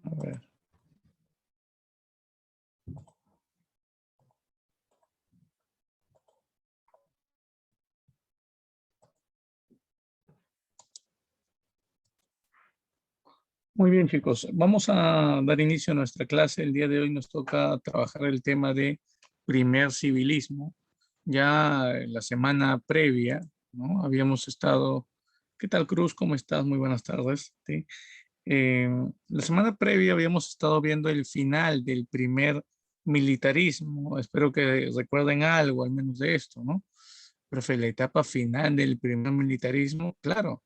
A ver. Muy bien, chicos. Vamos a dar inicio a nuestra clase. El día de hoy nos toca trabajar el tema de primer civilismo. Ya en la semana previa, ¿no? Habíamos estado... ¿Qué tal, Cruz? ¿Cómo estás? Muy buenas tardes. Sí. La semana previa habíamos estado viendo el final del primer militarismo. Espero que recuerden algo, al menos de esto, ¿no? Profe, la etapa final del primer militarismo, claro.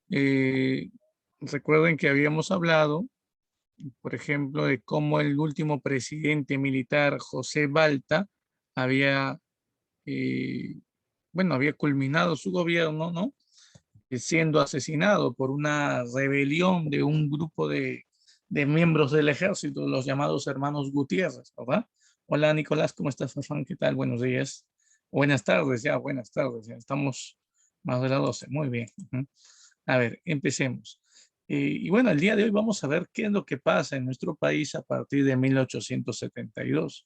Eh, Recuerden que habíamos hablado, por ejemplo, de cómo el último presidente militar, José Balta, había, eh, bueno, había culminado su gobierno, ¿no? Siendo asesinado por una rebelión de un grupo de miembros del ejército, los llamados hermanos Gutiérrez, ¿verdad? Hola, Nicolás, ¿cómo estás, Fafán? ¿Qué tal? Buenos días. Buenas tardes, ya, buenas tardes. Ya estamos más de las 12. Muy bien. Ujú. A ver, empecemos. Y bueno, el día de hoy vamos a ver qué es lo que pasa en nuestro país a partir de 1872.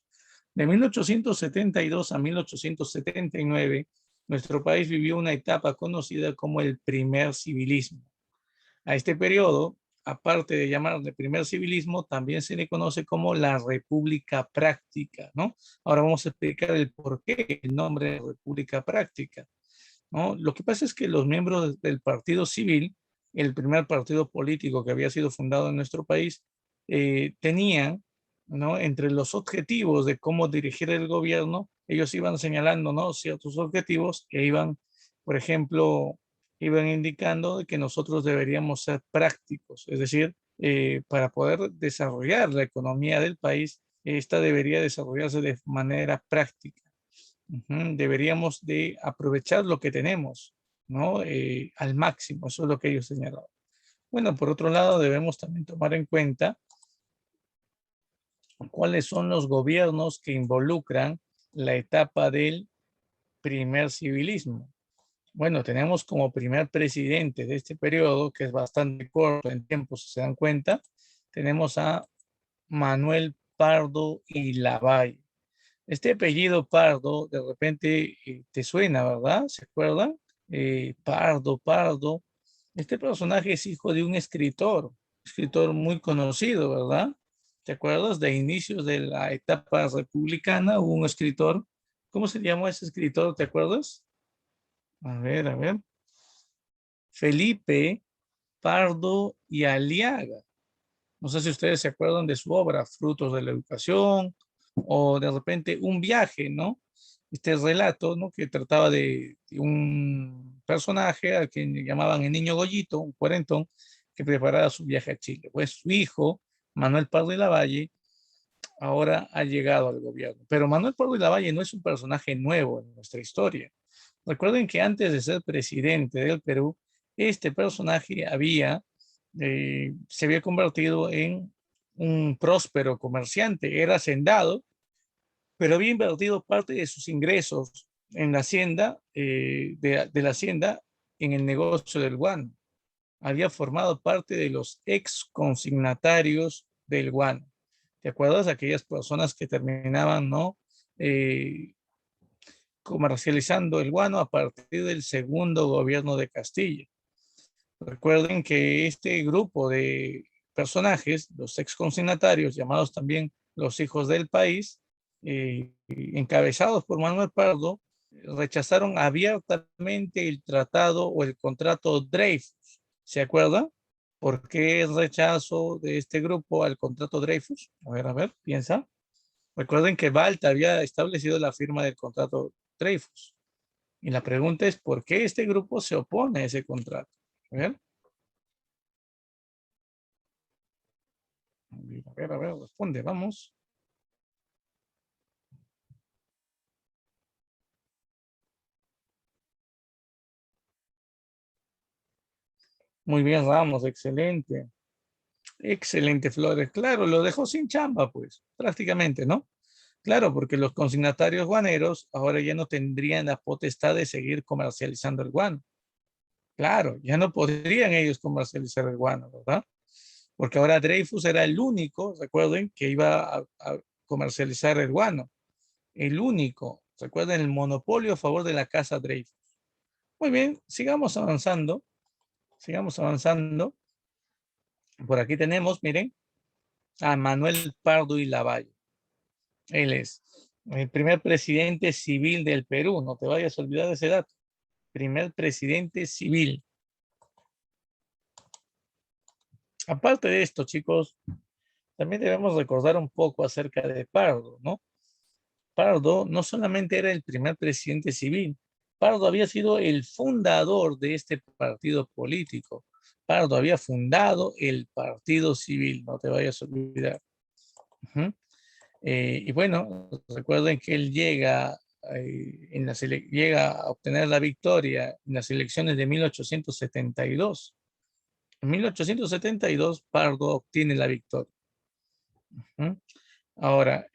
De 1872 a 1879, nuestro país vivió una etapa conocida como el primer civilismo. A este periodo, aparte de llamar de primer civilismo, también se le conoce como la República Práctica, ¿no? Ahora vamos a explicar el por qué el nombre de República Práctica, ¿no? Lo que pasa es que los miembros del Partido Civil, el primer partido político que había sido fundado en nuestro país, tenían, ¿no? Entre los objetivos de cómo dirigir el gobierno, ellos iban señalando, ¿no? Ciertos objetivos que iban, por ejemplo, iban indicando de que nosotros deberíamos ser prácticos, es decir, para poder desarrollar la economía del país, esta debería desarrollarse de manera práctica. Ujú. Deberíamos de aprovechar lo que tenemos, ¿no? Al máximo, eso es lo que ellos señalaban. Bueno, por otro lado, debemos también tomar en cuenta cuáles son los gobiernos que involucran la etapa del primer civilismo. Bueno, tenemos como primer presidente de este periodo, que es bastante corto en tiempo, si se dan cuenta, tenemos a Manuel Pardo y Lavalle. Este apellido Pardo, de repente te suena, ¿verdad? ¿Se acuerdan? Pardo, Pardo. Este personaje es hijo de un escritor muy conocido, ¿verdad? ¿Te acuerdas? De inicios de la etapa republicana hubo un escritor. ¿Cómo se llamó ese escritor? ¿Te acuerdas? A ver. Felipe Pardo y Aliaga. No sé si ustedes se acuerdan de su obra, Frutos de la Educación, o de repente Un viaje, ¿no? Este relato, ¿no? Que trataba de un personaje al que llamaban el niño Goyito, un cuarentón, que preparaba su viaje a Chile. Pues su hijo, Manuel Pardo de Lavalle, ahora ha llegado al gobierno. Pero Manuel Pardo de Lavalle no es un personaje nuevo en nuestra historia. Recuerden que antes de ser presidente del Perú, este personaje se había convertido en un próspero comerciante, era hacendado, pero había invertido parte de sus ingresos en la hacienda, de la hacienda en el negocio del guano. Había formado parte de los ex consignatarios del guano. ¿Te acuerdas? Aquellas personas que terminaban, ¿no? Eh, Comercializando el guano a partir del segundo gobierno de Castilla. Recuerden que este grupo de personajes, los ex consignatarios, llamados también los hijos del país, encabezados por Manuel Pardo, rechazaron abiertamente el tratado o el contrato Dreyfus. ¿Se acuerdan? ¿Por qué el rechazo de este grupo al contrato Dreyfus? A ver, piensa. Recuerden que Balta había establecido la firma del contrato Dreyfus. Y la pregunta es, ¿por qué este grupo se opone a ese contrato? A ver. A ver, responde, vamos. Muy bien, Ramos, excelente. Excelente, Flores. Claro, lo dejó sin chamba, pues, prácticamente, ¿no? Claro, porque los consignatarios guaneros ahora ya no tendrían la potestad de seguir comercializando el guano. Claro, ya no podrían ellos comercializar el guano, ¿verdad? porque ahora Dreyfus era el único, recuerden, que iba a comercializar el guano, el único, recuerden, el monopolio a favor de la casa Dreyfus. Muy bien, sigamos avanzando, sigamos avanzando. Por aquí tenemos, miren, a Manuel Pardo y Lavalle. Él es el primer presidente civil del Perú, no te vayas a olvidar de ese dato. Primer presidente civil. Aparte de esto, chicos, también debemos recordar un poco acerca de Pardo, ¿no? Pardo no solamente era el primer presidente civil, Pardo había sido el fundador de este partido político. Pardo había fundado el Partido Civil, no te vayas a olvidar. Uh-huh. Y bueno, recuerden que él llega, llega a obtener la victoria en las elecciones de 1872. En 1872, Pardo obtiene la victoria. Uh-huh. Ahora,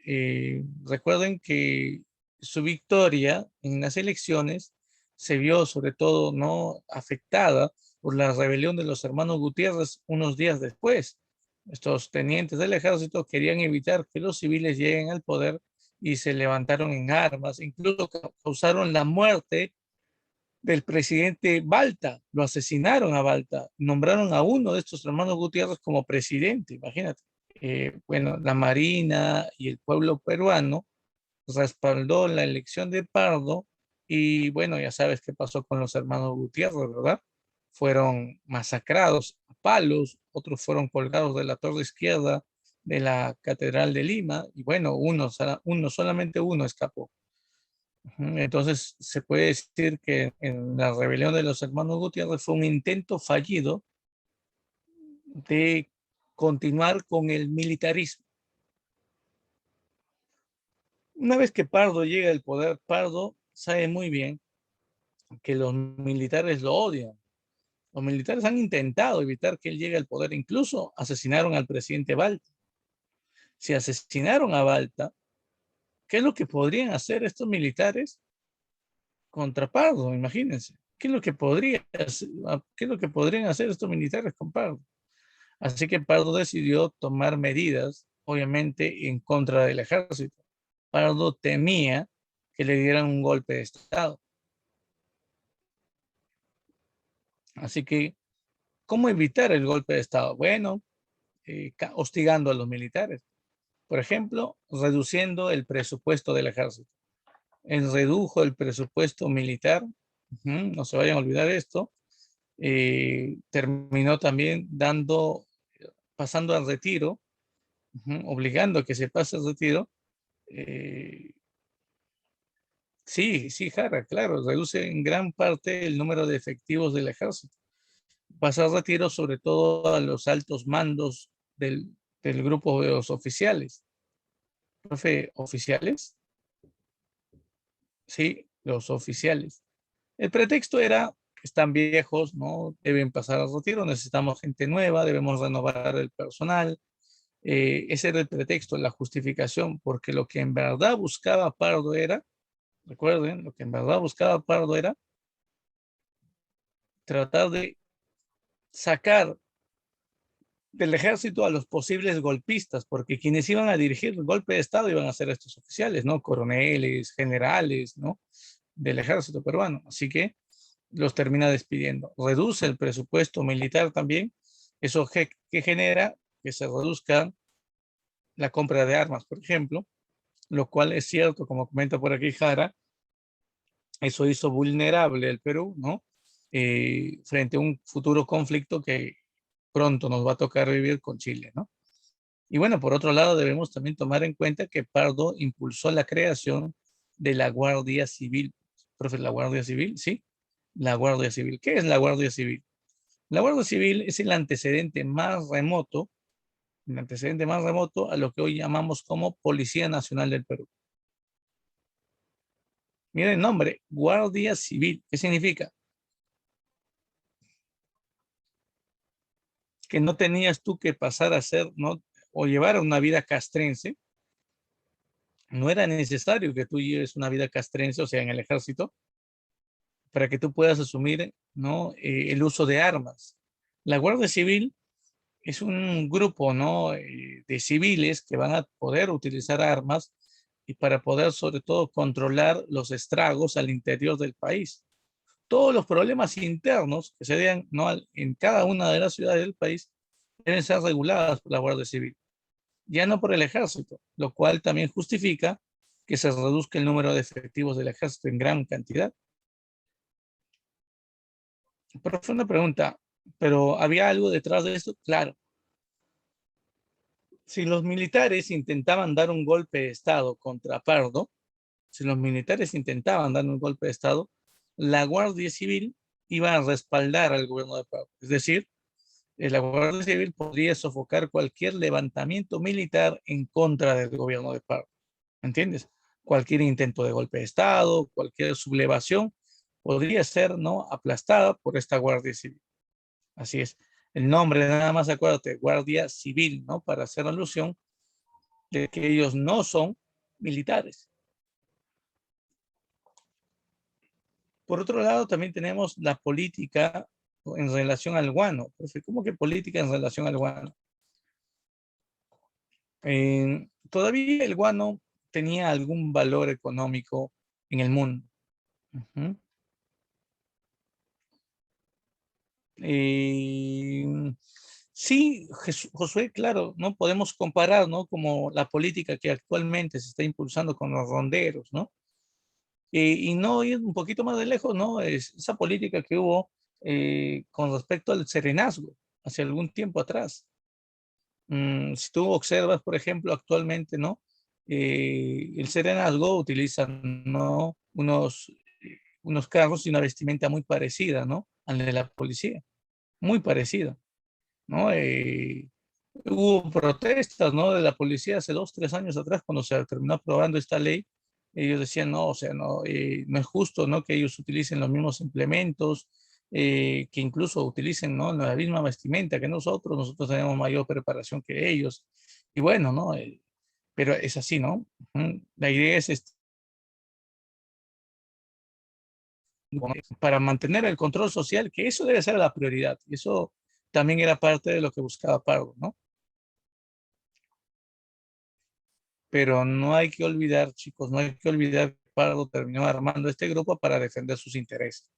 recuerden que su victoria en las elecciones se vio sobre todo no afectada por la rebelión de los hermanos Gutiérrez unos días después. Estos tenientes del ejército querían evitar que los civiles lleguen al poder y se levantaron en armas, incluso causaron la muerte del presidente Balta, lo asesinaron a Balta, nombraron a uno de estos hermanos Gutiérrez como presidente, imagínate. Bueno, la Marina y el pueblo peruano respaldó la elección de Pardo y bueno, ya sabes qué pasó con los hermanos Gutiérrez, ¿verdad? Fueron masacrados a palos, otros fueron colgados de la torre izquierda de la Catedral de Lima y bueno, solamente uno escapó. Entonces, se puede decir que en la rebelión de los hermanos Gutiérrez fue un intento fallido de continuar con el militarismo. Una vez que Pardo llega al poder, Pardo sabe muy bien que los militares lo odian. Los militares han intentado evitar que él llegue al poder, incluso asesinaron al presidente Balta. Si asesinaron a Balta, ¿qué es lo que podrían hacer estos militares contra Pardo? Imagínense. ¿Qué es lo que qué es lo que podrían hacer estos militares con Pardo? Así que Pardo decidió tomar medidas, obviamente, en contra del ejército. Pardo temía que le dieran un golpe de Estado. Así que, ¿cómo evitar el golpe de Estado? Bueno, hostigando a los militares. Por ejemplo, reduciendo el presupuesto del ejército. Él redujo el presupuesto militar, no se vayan a olvidar esto, terminó también pasando al retiro, obligando a que se pase al retiro. Sí, sí, Jara, claro, reduce en gran parte el número de efectivos del ejército. Pasa al retiro sobre todo a los altos mandos del grupo de los oficiales. Profe, ¿oficiales? Sí, los oficiales. El pretexto era que están viejos, ¿no? Deben pasar al retiro, necesitamos gente nueva, debemos renovar el personal. Ese era el pretexto, la justificación, porque lo que en verdad buscaba Pardo era, recuerden, lo que en verdad buscaba Pardo era tratar de sacar del ejército a los posibles golpistas, porque quienes iban a dirigir el golpe de Estado iban a ser estos oficiales, ¿no? Coroneles, generales, ¿no? Del ejército peruano. Así que los termina despidiendo. Reduce el presupuesto militar también. Eso que genera que se reduzca la compra de armas, por ejemplo, lo cual es cierto, como comenta por aquí Jara, eso hizo vulnerable el Perú, ¿no? Frente a un futuro conflicto que pronto nos va a tocar vivir con Chile, ¿no? Y bueno, por otro lado, debemos también tomar en cuenta que Pardo impulsó la creación de la Guardia Civil. Profe, ¿la Guardia Civil? Sí, la Guardia Civil. ¿Qué es la Guardia Civil? La Guardia Civil es el antecedente más remoto a lo que hoy llamamos como Policía Nacional del Perú. Miren el nombre, Guardia Civil. ¿Qué significa? Que no tenías tú que pasar a ser, ¿no? O llevar una vida castrense. No era necesario que tú lleves una vida castrense, o sea, en el ejército, para que tú puedas asumir, ¿no? El uso de armas. La Guardia Civil es un grupo, ¿no? De civiles que van a poder utilizar armas y para poder sobre todo controlar los estragos al interior del país. Todos los problemas internos que se den, ¿no? En cada una de las ciudades del país deben ser reguladas por la Guardia Civil, ya no por el ejército, lo cual también justifica que se reduzca el número de efectivos del ejército en gran cantidad. Pero fue una pregunta, ¿pero había algo detrás de esto? Claro. Si los militares intentaban dar un golpe de Estado contra Pardo, si los militares intentaban dar un golpe de Estado, la Guardia Civil iba a respaldar al gobierno de Pardo. Es decir, la Guardia Civil podría sofocar cualquier levantamiento militar en contra del gobierno de Pardo. ¿Me entiendes? Cualquier intento de golpe de Estado, cualquier sublevación podría ser, ¿no?, aplastada por esta Guardia Civil. Así es. El nombre, nada más acuérdate, Guardia Civil, ¿no? Para hacer alusión de que ellos no son militares. Por otro lado, también tenemos la política en relación al guano. ¿Cómo que política en relación al guano? Todavía el guano tenía algún valor económico en el mundo. Uh-huh. Sí, Josué, claro, no podemos comparar, ¿no? Como la política que actualmente se está impulsando con los ronderos, ¿no? Y no ir un poquito más de lejos, ¿no? Es esa política que hubo con respecto al serenazgo hace algún tiempo atrás. Si tú observas, por ejemplo, actualmente, ¿no? El serenazgo utiliza, ¿no? Unos carros y una vestimenta muy parecida, ¿no? Al de la policía, muy parecida, ¿no? Hubo protestas, ¿no? De la policía hace 2, 3 años atrás, cuando se terminó aprobando esta ley. Ellos decían, no, o sea, no, no es justo, ¿no? Que ellos utilicen los mismos implementos, que incluso utilicen, ¿no?, la misma vestimenta que nosotros tenemos mayor preparación que ellos. Y bueno, ¿no? Pero es así, ¿no? La idea es para mantener el control social, que eso debe ser la prioridad. Y eso también era parte de lo que buscaba Pardo, ¿no? Pero no hay que olvidar, chicos, no hay que olvidar que Pardo terminó armando este grupo para defender sus intereses.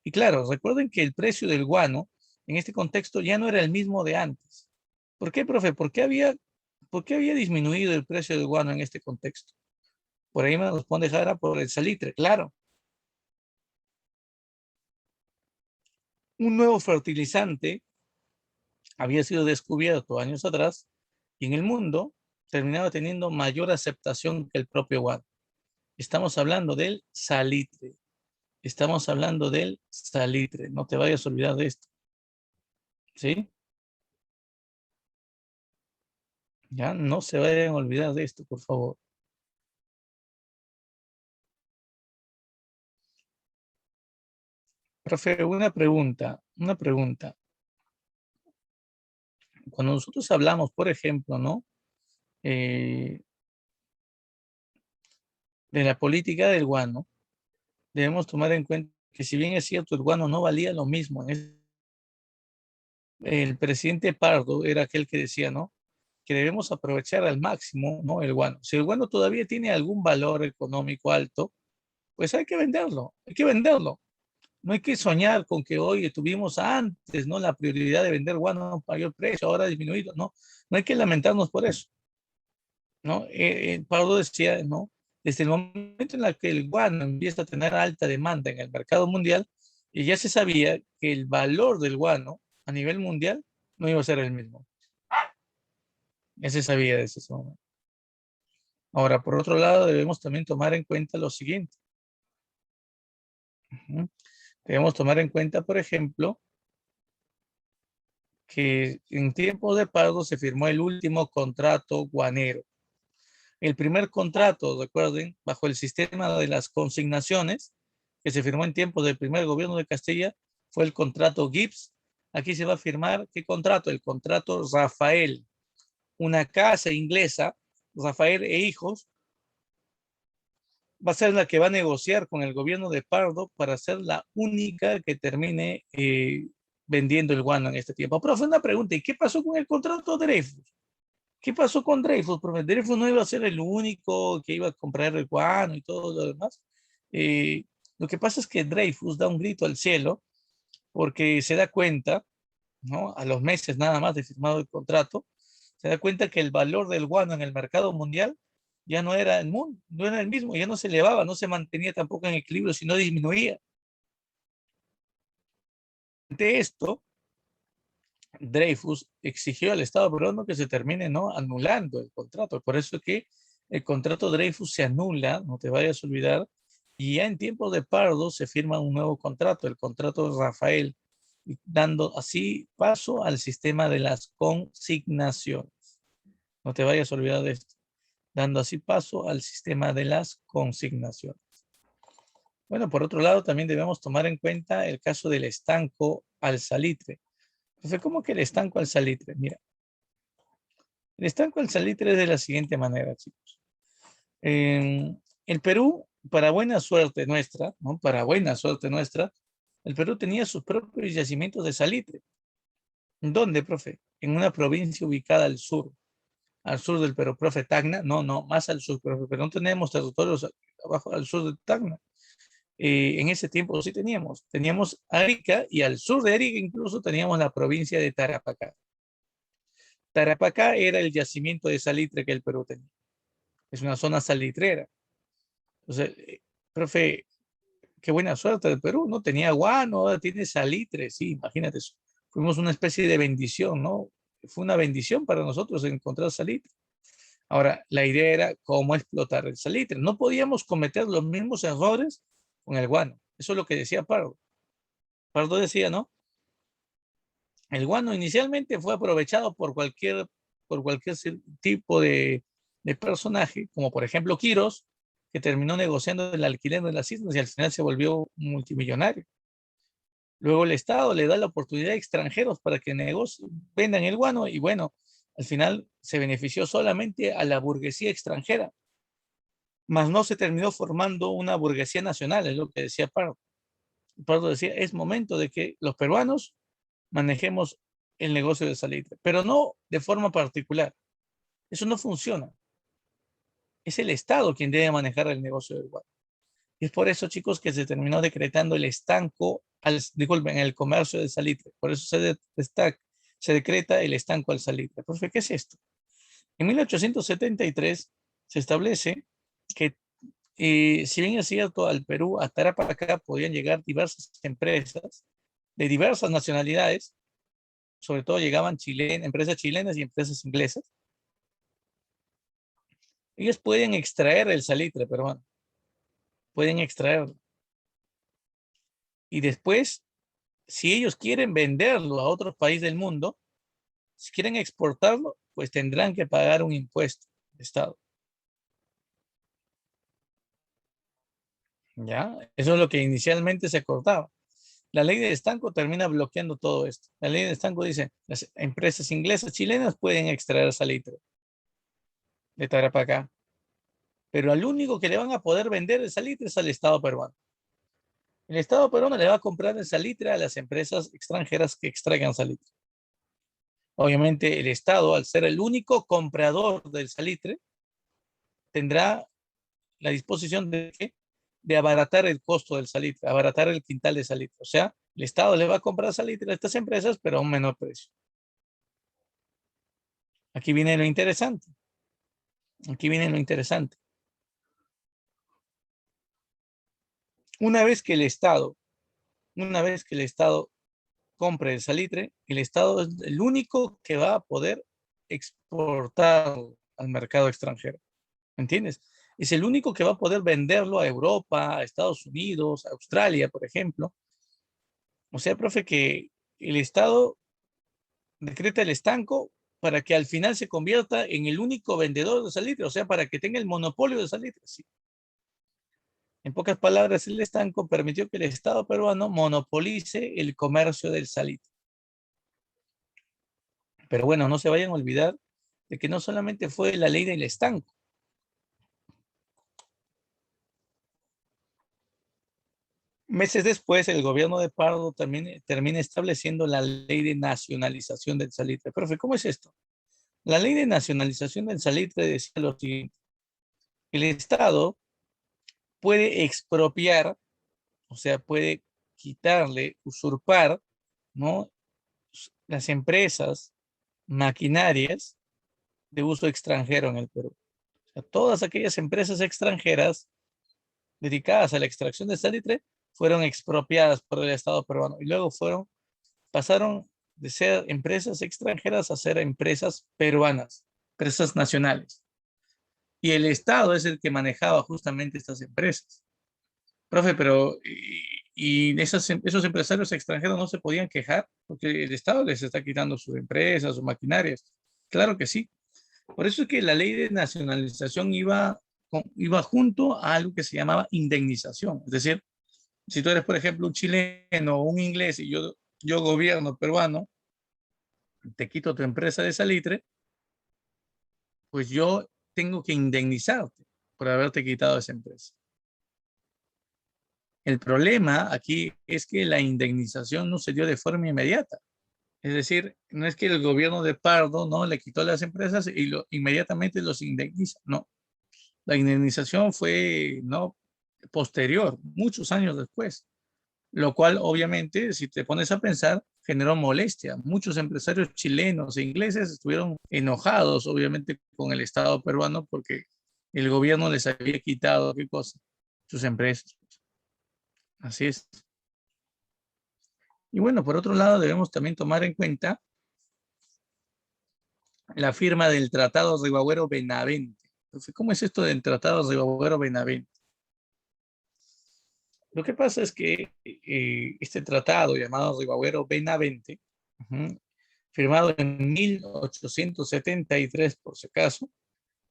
Y claro, recuerden que el precio del guano en este contexto ya no era el mismo de antes. ¿Por qué, profe? ¿Por qué había disminuido el precio del guano en este contexto? Por ahí me responde Jara, por el salitre. Claro, un nuevo fertilizante había sido descubierto años atrás y en el mundo terminaba teniendo mayor aceptación que el propio guano. Estamos hablando del salitre. Estamos hablando del salitre. No te vayas a olvidar de esto. ¿Sí? Ya no se vayan a olvidar de esto, por favor. Profe, una pregunta. Cuando nosotros hablamos, por ejemplo, ¿no? Eh, de la política del guano, debemos tomar en cuenta que si bien es cierto, el guano no valía lo mismo. El presidente Pardo era aquel que decía, ¿no?, que debemos aprovechar al máximo, ¿no?, el guano. Si el guano todavía tiene algún valor económico alto, pues hay que venderlo, hay que venderlo. No hay que soñar con que hoy tuvimos antes, ¿no?, la prioridad de vender guano a un mayor precio, ahora ha disminuido, ¿no? No hay que lamentarnos por eso, ¿no? Pablo decía, ¿no? Desde el momento en el que el guano empieza a tener alta demanda en el mercado mundial, y ya se sabía que el valor del guano a nivel mundial no iba a ser el mismo. Ya se sabía desde ese momento. Ahora, por otro lado, debemos también tomar en cuenta lo siguiente. Ujú. Debemos tomar en cuenta, por ejemplo, que en tiempos de Pardo se firmó el último contrato guanero. El primer contrato, recuerden, bajo el sistema de las consignaciones, que se firmó en tiempos del primer gobierno de Castilla, fue el contrato Gibbs. Aquí se va a firmar, ¿qué contrato? El contrato Rafael, una casa inglesa, Rafael e Hijos, va a ser la que va a negociar con el gobierno de Pardo para ser la única que termine vendiendo el guano en este tiempo. Profe, una pregunta, ¿y qué pasó con el contrato Dreyfus? ¿Qué pasó con Dreyfus? Porque Dreyfus no iba a ser el único que iba a comprar el guano y todo lo demás. Eh, lo que pasa es que Dreyfus da un grito al cielo porque se da cuenta, ¿no? A los meses nada más de firmado el contrato, se da cuenta que el valor del guano en el mercado mundial ya no era el mundo, no era el mismo, ya no se elevaba, no se mantenía tampoco en equilibrio, sino disminuía. Ante esto, Dreyfus exigió al Estado peruano que se termine, ¿no?, anulando el contrato. Por eso es que el contrato Dreyfus se anula, no te vayas a olvidar, y ya en tiempos de Pardo se firma un nuevo contrato, el contrato Rafael, dando así paso al sistema de las consignaciones. No te vayas a olvidar de esto, dando así paso al sistema de las consignaciones. Bueno, por otro lado, también debemos tomar en cuenta el caso del estanco al salitre. Entonces, ¿cómo que el estanco al salitre? Mira, el estanco al salitre es de la siguiente manera, chicos. En el Perú, para buena suerte nuestra, ¿no? Para buena suerte nuestra, el Perú tenía sus propios yacimientos de salitre. ¿Dónde, profe? En una provincia ubicada al sur del Perú, profe, Tacna. No, no, más al sur, profe, pero no tenemos territorios abajo, al sur de Tacna. En ese tiempo sí teníamos Arica y al sur de Arica incluso teníamos la provincia de Tarapacá. Tarapacá era el yacimiento de salitre que el Perú tenía. Es una zona salitrera. Entonces, profe, qué buena suerte del Perú, ¿no? Tenía guano, ahora tiene salitre, sí, imagínate eso. Fuimos una especie de bendición, ¿no? Fue una bendición para nosotros encontrar salitre. Ahora, la idea era cómo explotar el salitre. No podíamos cometer los mismos errores con el guano. Eso es lo que decía Pardo. Pardo decía, ¿no? El guano inicialmente fue aprovechado por cualquier tipo de personaje, como por ejemplo Quirós, que terminó negociando el alquiler de las islas y al final se volvió multimillonario. Luego el Estado le da la oportunidad a extranjeros para que vendan el guano y bueno, al final se benefició solamente a la burguesía extranjera, mas no se terminó formando una burguesía nacional, es lo que decía Pardo. Pardo decía, es momento de que los peruanos manejemos el negocio de salitre, pero no de forma particular. Eso no funciona. Es el Estado quien debe manejar el negocio del guano. Y es por eso, chicos, que se terminó decretando el estanco, disculpen, el comercio de salitre. Por eso se decreta el estanco al salitre. Profe, ¿qué es esto? En 1873 se establece que, si bien es cierto, al Perú, a Tarapacá, podían llegar diversas empresas de diversas nacionalidades, sobre todo llegaban empresas chilenas y empresas inglesas, ellos pueden extraer el salitre peruano, pueden extraerlo. Y después, si ellos quieren venderlo a otros países del mundo, si quieren exportarlo, pues tendrán que pagar un impuesto de Estado. ¿Ya? Eso es lo que inicialmente se acordaba. La ley de estanco termina bloqueando todo esto. La ley de estanco dice, las empresas inglesas, chilenas pueden extraer salitre de Tarapacá, pero al único que le van a poder vender el salitre es al Estado peruano. El Estado peruano le va a comprar el salitre a las empresas extranjeras que extraigan salitre. Obviamente el Estado, al ser el único comprador del salitre, tendrá la disposición de abaratar el costo del salitre, abaratar el quintal de salitre. O sea, el Estado le va a comprar salitre a estas empresas, pero a un menor precio. Aquí viene lo interesante. Aquí viene lo interesante. Una vez que el Estado, una vez que el Estado compre el salitre, el Estado es el único que va a poder exportar al mercado extranjero. ¿Entiendes? Es el único que va a poder venderlo a Europa, a Estados Unidos, a Australia, por ejemplo. O sea, profe, que el Estado decreta el estanco para que al final se convierta en el único vendedor de salitre, o sea, para que tenga el monopolio de salitre. Sí. En pocas palabras, el estanco permitió que el Estado peruano monopolice el comercio del salitre. Pero bueno, no se vayan a olvidar de que no solamente fue la ley del estanco. Meses después, el gobierno de Pardo también termina estableciendo la ley de nacionalización del salitre. Profe, ¿cómo es esto? La ley de nacionalización del salitre decía lo siguiente: el Estado puede expropiar, o sea, puede quitarle, usurpar, ¿no? Las empresas, maquinarias de uso extranjero en el Perú. O sea, todas aquellas empresas extranjeras dedicadas a la extracción de salitre fueron expropiadas por el Estado peruano y luego pasaron de ser empresas extranjeras a ser empresas peruanas, empresas nacionales. Y el Estado es el que manejaba justamente estas empresas. Profe, pero esos empresarios extranjeros no se podían quejar porque el Estado les está quitando sus empresas, sus maquinarias. Claro que sí. Por eso es que la ley de nacionalización iba junto a algo que se llamaba indemnización. Es decir, si tú eres, por ejemplo, un chileno o un inglés y yo gobierno peruano, te quito tu empresa de salitre, pues yo tengo que indemnizarte por haberte quitado esa empresa. El problema aquí es que la indemnización no se dio de forma inmediata. Es decir, no es que el gobierno de Pardo no le quitó las empresas y inmediatamente los indemniza. No, la indemnización fue no posterior, muchos años después, lo cual obviamente, si te pones a pensar, generó molestia. Muchos empresarios chilenos e ingleses estuvieron enojados, obviamente, con el Estado peruano porque el gobierno les había quitado, ¿qué cosa? Sus empresas. Así es. Y bueno, por otro lado, debemos también tomar en cuenta la firma del Tratado Ribagüero-Benavente. Entonces, ¿cómo es esto del Tratado Ribagüero-Benavente? Lo que pasa es que este tratado llamado Ribagüero-Benavente, firmado en 1873, por si acaso,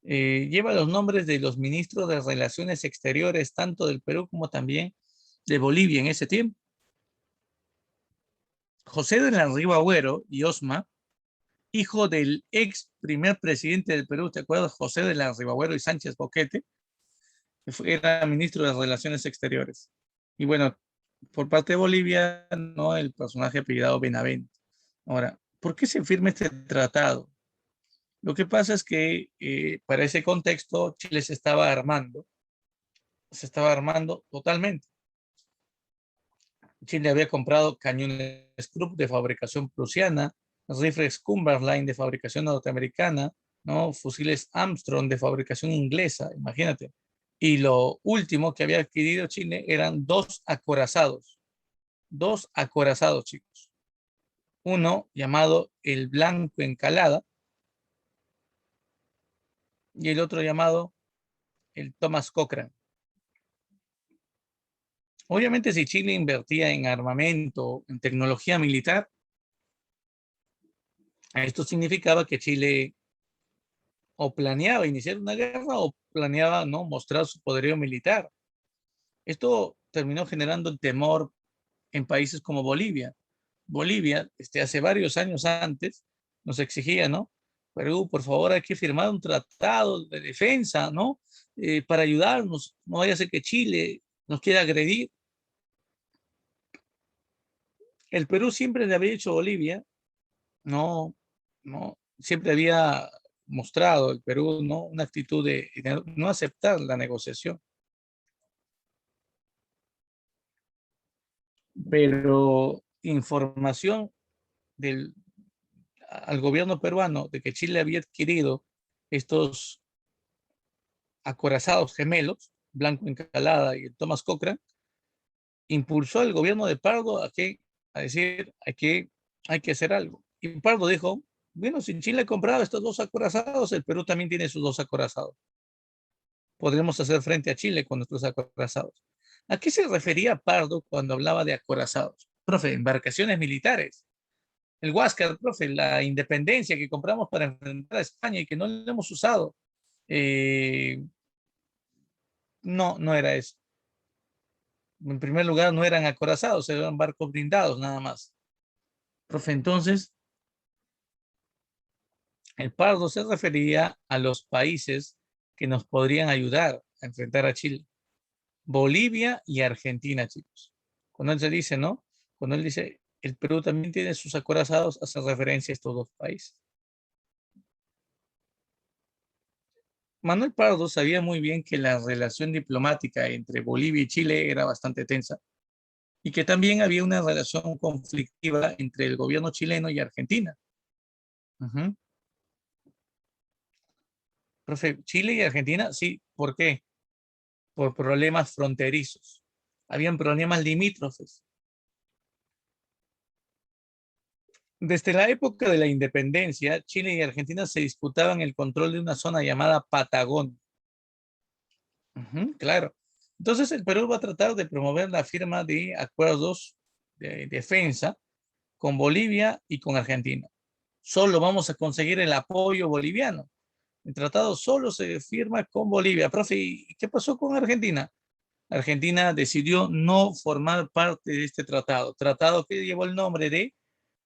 lleva los nombres de los ministros de Relaciones Exteriores, tanto del Perú como también de Bolivia en ese tiempo. José de la Ribagüero y Osma, hijo del ex primer presidente del Perú, ¿te acuerdas? José de la Ribagüero y Sánchez Boquete, era ministro de Relaciones Exteriores. Y bueno, por parte de Bolivia, no el personaje apellidado Benavente. Ahora, ¿por qué se firma este tratado? Lo que pasa es que para ese contexto Chile se estaba armando totalmente. Chile había comprado cañones Krupp de fabricación prusiana, rifles Cumberland de fabricación norteamericana, ¿no? Fusiles Armstrong de fabricación inglesa, imagínate. Y lo último que había adquirido Chile eran dos acorazados, chicos. Uno llamado el Blanco Encalada y el otro llamado el Thomas Cochrane. Obviamente, si Chile invertía en armamento, en tecnología militar, esto significaba que Chile o planeaba iniciar una guerra o planeaba no mostrar su poderío militar. Esto terminó generando el temor en países como Bolivia. Bolivia, hace varios años antes, nos exigía, ¿no? Perú, por favor, hay que firmar un tratado de defensa, ¿no? Para ayudarnos, no vaya a ser que Chile nos quiera agredir. El Perú siempre le había dicho a Bolivia, no, no, siempre había mostrado el Perú, ¿no? Una actitud de no aceptar la negociación. Pero información del, al gobierno peruano de que Chile había adquirido estos acorazados gemelos, Blanco Encalada y el Thomas Cochrane, impulsó al gobierno de Pardo a decir hay que hacer algo. Y Pardo dijo, bueno, si Chile ha comprado estos dos acorazados, el Perú también tiene sus dos acorazados. Podremos hacer frente a Chile con nuestros acorazados. ¿A qué se refería Pardo cuando hablaba de acorazados? Profe, embarcaciones militares. El Huáscar, profe, la independencia que compramos para enfrentar a España y que no lo hemos usado. Eh, no, no era eso. En primer lugar, no eran acorazados, eran barcos blindados nada más. Profe, entonces, el Pardo se refería a los países que nos podrían ayudar a enfrentar a Chile. Bolivia y Argentina, chicos. Cuando él se dice, ¿no? Cuando él dice, el Perú también tiene sus acorazados, hace referencia a estos dos países. Manuel Pardo sabía muy bien que la relación diplomática entre Bolivia y Chile era bastante tensa y que también había una relación conflictiva entre el gobierno chileno y Argentina. Ujú. Profe, Chile y Argentina, sí, ¿por qué? Por problemas fronterizos. Habían problemas limítrofes. Desde la época de la independencia, Chile y Argentina se disputaban el control de una zona llamada Patagonia. Ujú, claro. Entonces el Perú va a tratar de promover la firma de acuerdos de defensa con Bolivia y con Argentina. Solo vamos a conseguir el apoyo boliviano. El tratado solo se firma con Bolivia. Profe, ¿y qué pasó con Argentina? Argentina decidió no formar parte de este tratado. Tratado que llevó el nombre de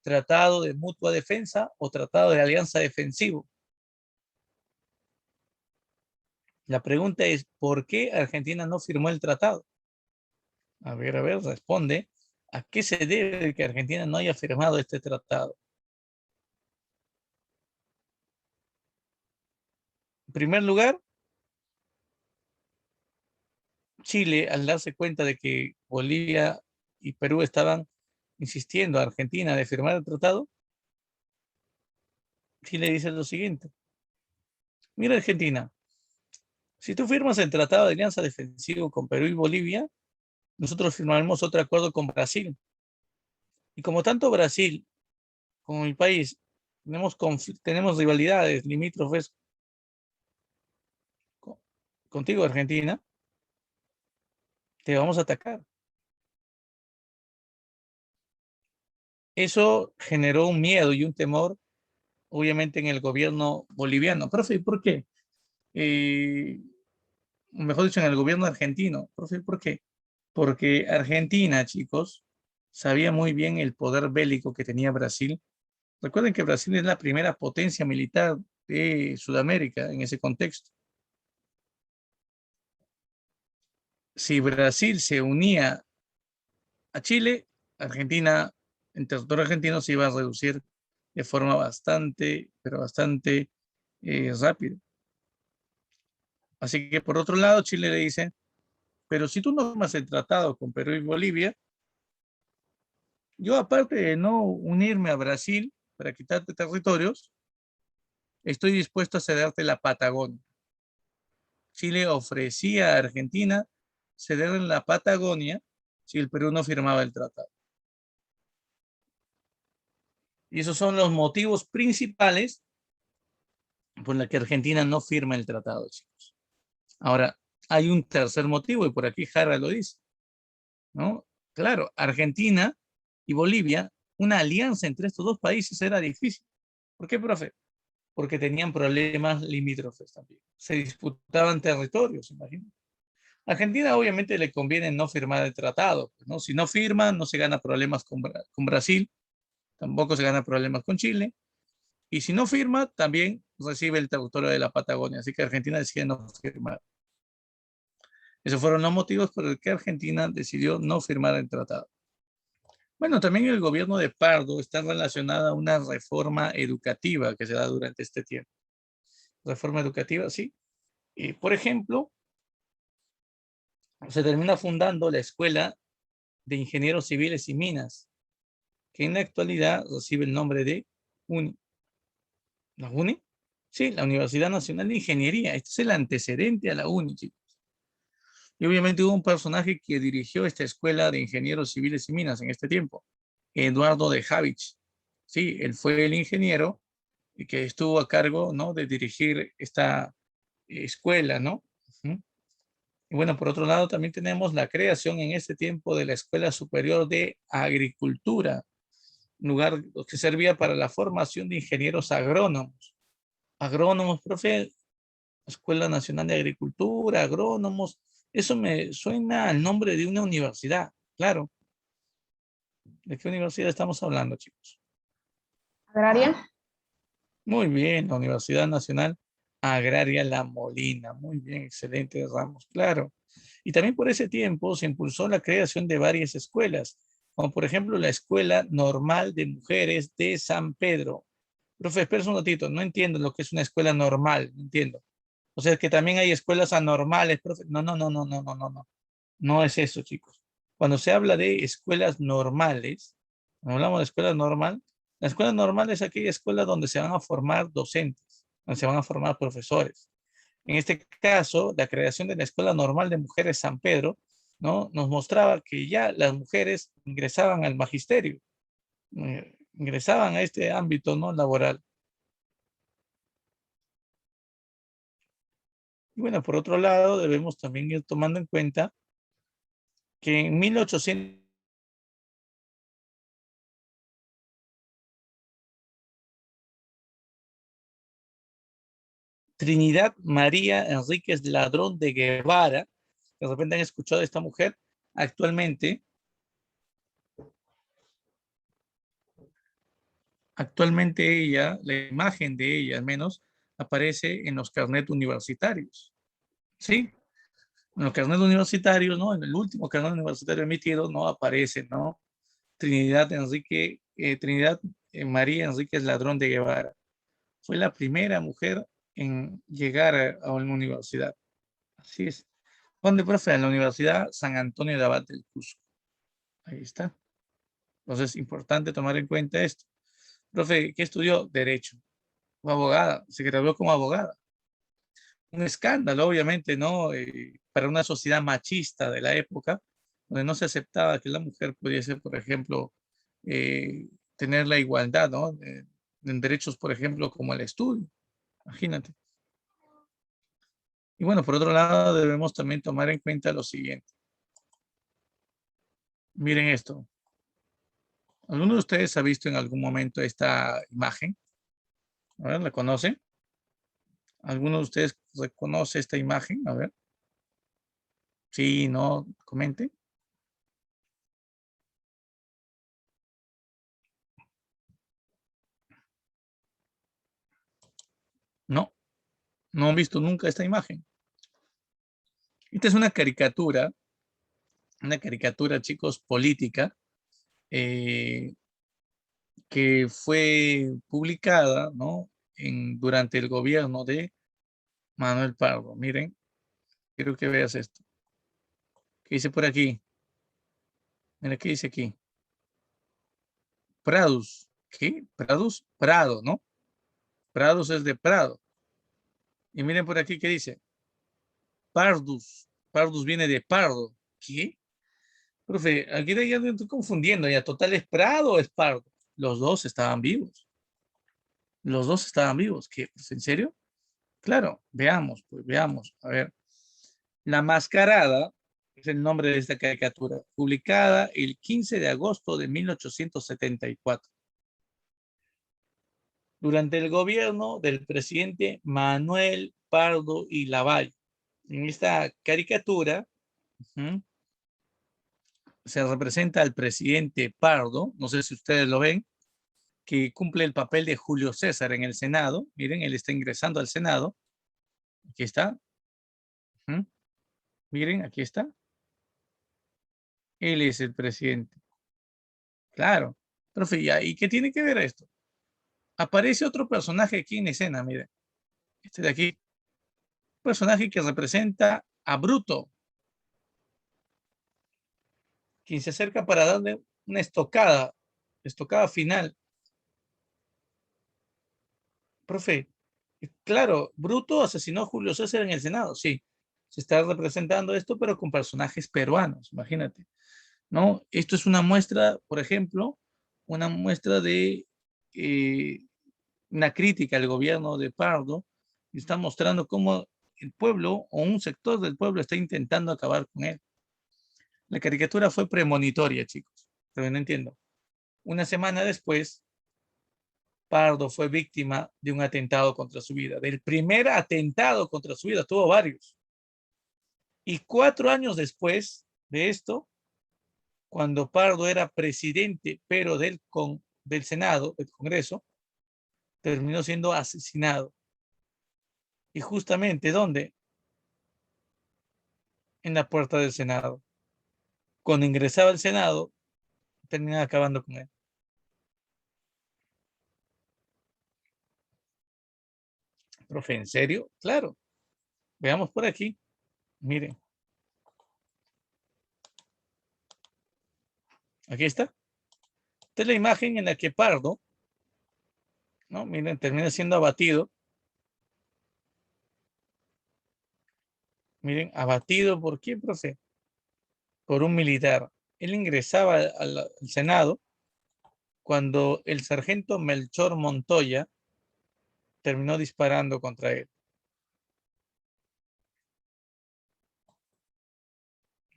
Tratado de Mutua Defensa o Tratado de Alianza Defensivo. La pregunta es, ¿por qué Argentina no firmó el tratado? A ver, responde. ¿A qué se debe que Argentina no haya firmado este tratado? En primer lugar, Chile, al darse cuenta de que Bolivia y Perú estaban insistiendo a Argentina de firmar el tratado, Chile dice lo siguiente. Mira Argentina, si tú firmas el tratado de alianza defensivo con Perú y Bolivia, nosotros firmaremos otro acuerdo con Brasil. Y como tanto Brasil como mi país tenemos rivalidades limítrofes co- contigo, Argentina, te vamos a atacar. Eso generó un miedo y un temor, obviamente, en el gobierno boliviano. Profe, ¿y por qué? Eh, Mejor dicho, en el gobierno argentino. Profe, ¿por qué? Porque Argentina, chicos, sabía muy bien el poder bélico que tenía Brasil. Recuerden que Brasil es la primera potencia militar de Sudamérica en ese contexto. Si Brasil se unía a Chile, Argentina, en territorio argentino se iba a reducir de forma bastante, pero bastante rápida. Así que por otro lado, Chile le dice, pero si tú no firmas el tratado con Perú y Bolivia, yo aparte de no unirme a Brasil para quitarte territorios, estoy dispuesto a cederte la Patagonia. Chile ofrecía a Argentina ceder la Patagonia si el Perú no firmaba el tratado. Y esos son los motivos principales por los que Argentina no firma el tratado, chicos. Ahora, hay un tercer motivo, y por aquí Jara lo dice, ¿no? Claro, Argentina y Bolivia, una alianza entre estos dos países era difícil. ¿Por qué, profe? Porque tenían problemas limítrofes también. Se disputaban territorios, imagínate. Argentina obviamente le conviene no firmar el tratado, ¿no? Si no firma, no se gana problemas con Brasil, tampoco se gana problemas con Chile, y si no firma, también recibe el territorio de la Patagonia, así que Argentina decide no firmar. Esos fueron los motivos por los que Argentina decidió no firmar el tratado. Bueno, también el gobierno de Pardo está relacionada a una reforma educativa que se da durante este tiempo. Reforma educativa, sí. Y, por ejemplo, se termina fundando la Escuela de Ingenieros Civiles y Minas, que en la actualidad recibe el nombre de UNI. ¿La UNI? Sí, la Universidad Nacional de Ingeniería. Este es el antecedente a la UNI, chicos. Y obviamente hubo un personaje que dirigió esta Escuela de Ingenieros Civiles y Minas en este tiempo, Eduardo de Javich. Sí, él fue el ingeniero y que estuvo a cargo, ¿no?, de dirigir esta escuela, ¿no? Ujú. Y bueno, por otro lado, también tenemos la creación en este tiempo de la Escuela Superior de Agricultura, lugar que servía para la formación de ingenieros agrónomos. Agrónomos, profe, Escuela Nacional de Agricultura, agrónomos, eso me suena al nombre de una universidad, claro. ¿De qué universidad estamos hablando, chicos? Agraria. Muy bien, la Universidad Nacional Agraria La Molina. Muy bien, excelente, Ramos, claro. Y también por ese tiempo se impulsó la creación de varias escuelas, como por ejemplo la Escuela Normal de Mujeres de San Pedro. Profe, espera un ratito, no entiendo lo que es una escuela normal, no entiendo. O sea, que también hay escuelas anormales, profe. No, no, no, no, no, no, no, no. No es eso, chicos. Cuando se habla de escuelas normales, cuando hablamos de escuela normal, la escuela normal es aquella escuela donde se van a formar docentes, donde se van a formar profesores. En este caso, la creación de la Escuela Normal de Mujeres San Pedro, ¿no? Nos mostraba que ya las mujeres ingresaban al magisterio, ingresaban a este ámbito, ¿no? Laboral. Y bueno, por otro lado, debemos también ir tomando en cuenta que en 1800 Trinidad María Enríquez Ladrón de Guevara, de repente han escuchado a esta mujer, actualmente, actualmente ella, la imagen de ella al menos, aparece en los carnet universitarios. ¿Sí? En los carnet universitarios, ¿no? En el último carnet universitario emitido, ¿no? Aparece, ¿no? Trinidad María Enríquez Ladrón de Guevara. Fue la primera mujer en llegar a una universidad. Así es. ¿Dónde, profe? En la Universidad San Antonio de Abad del Cusco. Ahí está. Entonces es importante tomar en cuenta esto. Profe, ¿qué estudió? Derecho. Fue abogada. Se graduó como abogada. Un escándalo, obviamente, ¿no? Para una sociedad machista de la época, donde no se aceptaba que la mujer pudiese, por ejemplo, eh, tener la igualdad, ¿no? En derechos, por ejemplo, como el estudio. Imagínate. Y bueno, por otro lado, debemos también tomar en cuenta lo siguiente. Miren esto. ¿Alguno de ustedes ha visto en algún momento esta imagen? A ver, ¿la conoce? ¿Alguno de ustedes reconoce esta imagen? A ver. Sí, no, comente. No, no han visto nunca esta imagen. Esta es una caricatura, chicos, política, eh, que fue publicada, ¿no? Durante el gobierno de Manuel Pardo. Miren, quiero que veas esto. ¿Qué dice por aquí? Mira, ¿qué dice aquí? Prados. ¿Qué? Prados, Prado, ¿no? Prados es de Prado. Y miren por aquí qué dice. Pardus. Pardus viene de pardo. ¿Qué? Profe, aquí ya me estoy confundiendo. Ya, total, ¿es Prado o es Pardo? Los dos estaban vivos. Los dos estaban vivos. ¿Qué? Pues, ¿en serio? Claro, veamos, pues veamos. A ver, La Mascarada es el nombre de esta caricatura, publicada el 15 de agosto de 1874, durante el gobierno del presidente Manuel Pardo y Lavalle. En esta caricatura, ujú, se representa al presidente Pardo, no sé si ustedes lo ven, que cumple el papel de Julio César en el Senado. Miren, él está ingresando al Senado. Aquí está. Ujú. Miren, aquí está. Él es el presidente. Claro. Profe, ¿y qué tiene que ver esto? Aparece otro personaje aquí en escena, miren. Este de aquí. Personaje que representa a Bruto, quien se acerca para darle una estocada final. Profe, claro, Bruto asesinó a Julio César en el Senado, sí. Se está representando esto, pero con personajes peruanos, imagínate. ¿No? Esto es una muestra, por ejemplo, una muestra de eh, una crítica al gobierno de Pardo, y está mostrando cómo el pueblo o un sector del pueblo está intentando acabar con él. La caricatura fue premonitoria, chicos, pero no entiendo. Una semana después, Pardo fue víctima de un atentado contra su vida, del primer atentado contra su vida, tuvo varios. Y 4 años después de esto, cuando Pardo era presidente, pero del Senado, del Congreso, terminó siendo asesinado. Y justamente, ¿dónde? En la puerta del Senado. Cuando ingresaba al Senado, terminaba acabando con él. Profe, ¿en serio? Claro. Veamos por aquí. Miren, aquí está. Esta es la imagen en la que Pardo, ¿no? Miren, termina siendo abatido. Miren, abatido por quién, profe? Por un militar. Él ingresaba al Senado cuando el sargento Melchor Montoya terminó disparando contra él.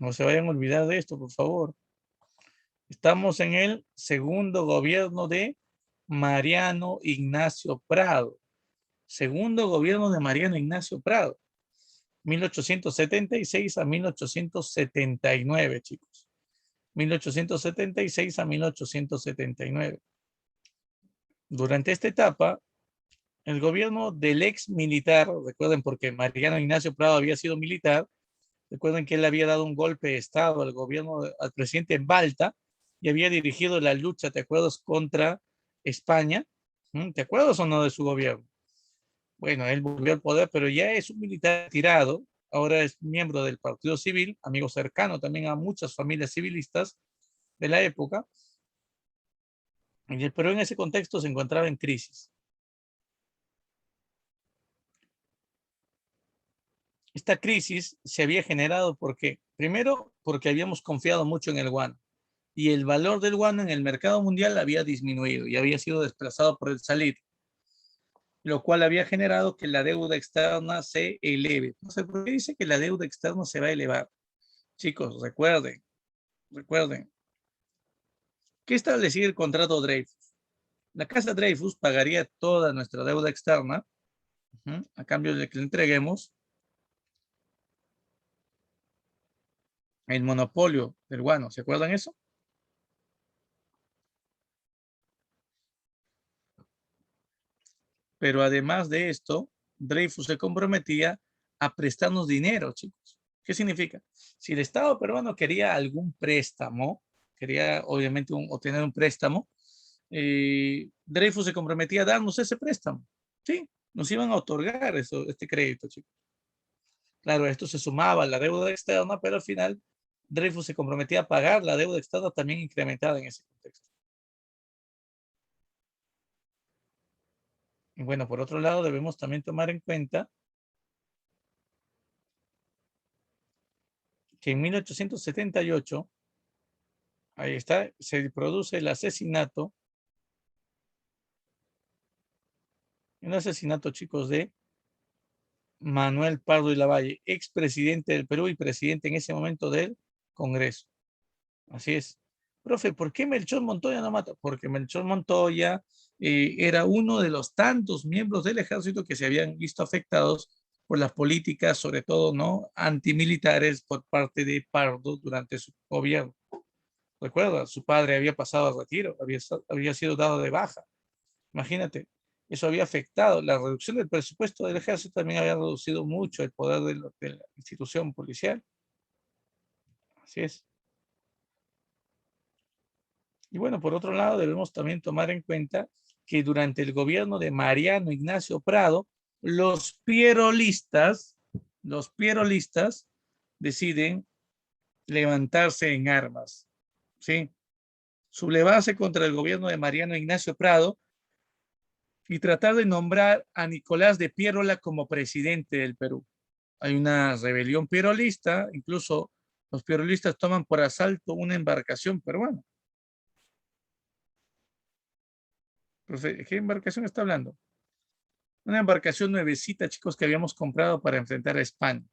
No se vayan a olvidar de esto, por favor. Estamos en el segundo gobierno de Mariano Ignacio Prado. Segundo gobierno de Mariano Ignacio Prado. 1876 a 1879, chicos. 1876 a 1879. Durante esta etapa, el gobierno del ex militar, recuerden porque Mariano Ignacio Prado había sido militar, recuerden que él había dado un golpe de Estado al gobierno, al presidente Balta y había dirigido la lucha, ¿te acuerdas?, contra España. ¿Te acuerdas o no de su gobierno? Bueno, él volvió al poder, pero ya es un militar tirado, ahora es miembro del Partido Civil, amigo cercano también a muchas familias civilistas de la época, y el Perú en ese contexto se encontraba en crisis. Esta crisis se había generado porque, primero, porque habíamos confiado mucho en el guano y el valor del guano en el mercado mundial había disminuido y había sido desplazado por el salir, lo cual había generado que la deuda externa se eleve. Entonces, ¿por qué dice que la deuda externa se va a elevar? Chicos, recuerden, ¿qué establecía el contrato Dreyfus? La casa Dreyfus pagaría toda nuestra deuda externa a cambio de que le entreguemos el monopolio del guano. ¿Se acuerdan eso? Pero además de esto, Dreyfus se comprometía a prestarnos dinero, chicos. ¿Qué significa? Si el Estado peruano quería algún préstamo, quería obviamente obtener un préstamo, Dreyfus se comprometía a darnos ese préstamo. Sí, nos iban a otorgar este crédito, chicos. Claro, esto se sumaba a la deuda externa, pero al final Dreyfus se comprometía a pagar la deuda externa también incrementada en ese contexto. Y bueno, por otro lado, debemos también tomar en cuenta que en 1878, ahí está, se produce un asesinato, chicos, de Manuel Pardo y Lavalle, expresidente del Perú y presidente en ese momento del Congreso. Así es. Profe, ¿por qué Melchor Montoya no mata? Porque Melchor Montoya era uno de los tantos miembros del ejército que se habían visto afectados por las políticas, sobre todo, ¿no?, antimilitares por parte de Pardo durante su gobierno. Recuerda, su padre había pasado a retiro, había sido dado de baja. Imagínate, eso había afectado. La reducción del presupuesto del ejército también había reducido mucho el poder de la institución policial. Así es. Y bueno, por otro lado, debemos también tomar en cuenta que durante el gobierno de Mariano Ignacio Prado, los pierolistas deciden levantarse en armas, ¿sí? Sublevarse contra el gobierno de Mariano Ignacio Prado y tratar de nombrar a Nicolás de Piérola como presidente del Perú. Hay una rebelión pierolista, incluso los pierolistas toman por asalto una embarcación peruana. ¿De qué embarcación está hablando? Una embarcación nuevecita, chicos, que habíamos comprado para enfrentar a España.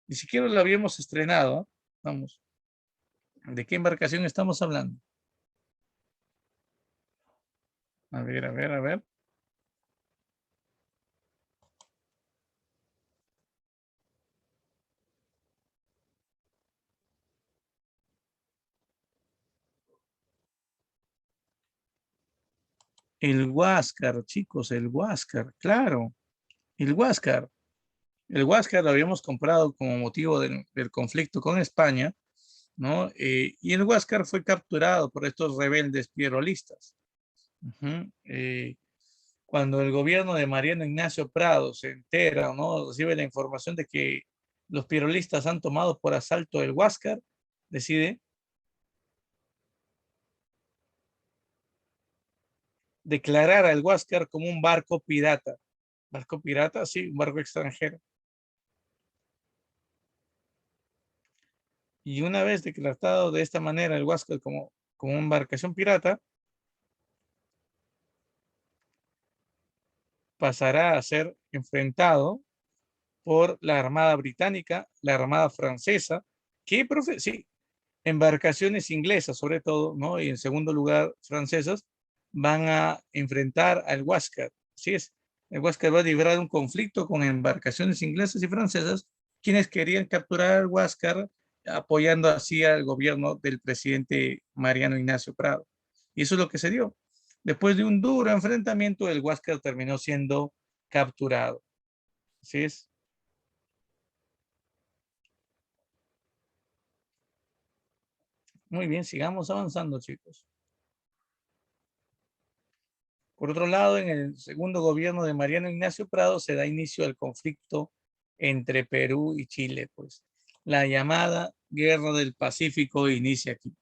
Ni siquiera la habíamos estrenado. ¿Eh? Vamos, ¿de qué embarcación estamos hablando? A ver, a ver, a ver. El Huáscar, chicos, el Huáscar, claro, el Huáscar. El Huáscar lo habíamos comprado como motivo del conflicto con España, ¿no? Y el Huáscar fue capturado por estos rebeldes pierrolistas. Ujú. Cuando el gobierno de Mariano Ignacio Prado se entera, ¿no? Recibe la información de que los pierrolistas han tomado por asalto el Huáscar, decide declarar al Huáscar como un barco pirata. Barco pirata, sí, un barco extranjero. Y una vez declarado de esta manera el Huáscar como una embarcación pirata, pasará a ser enfrentado por la Armada Británica, la Armada Francesa, que, profe, sí, embarcaciones inglesas sobre todo, ¿no? Y en segundo lugar, francesas, van a enfrentar al Huáscar. Así es, el Huáscar va a librar un conflicto con embarcaciones inglesas y francesas, quienes querían capturar al Huáscar, apoyando así al gobierno del presidente Mariano Ignacio Prado. Y eso es lo que se dio. Después de un duro enfrentamiento, el Huáscar terminó siendo capturado. Así es. Muy bien, sigamos avanzando, chicos. Por otro lado, en el segundo gobierno de Mariano Ignacio Prado se da inicio al conflicto entre Perú y Chile, pues la llamada Guerra del Pacífico inicia aquí.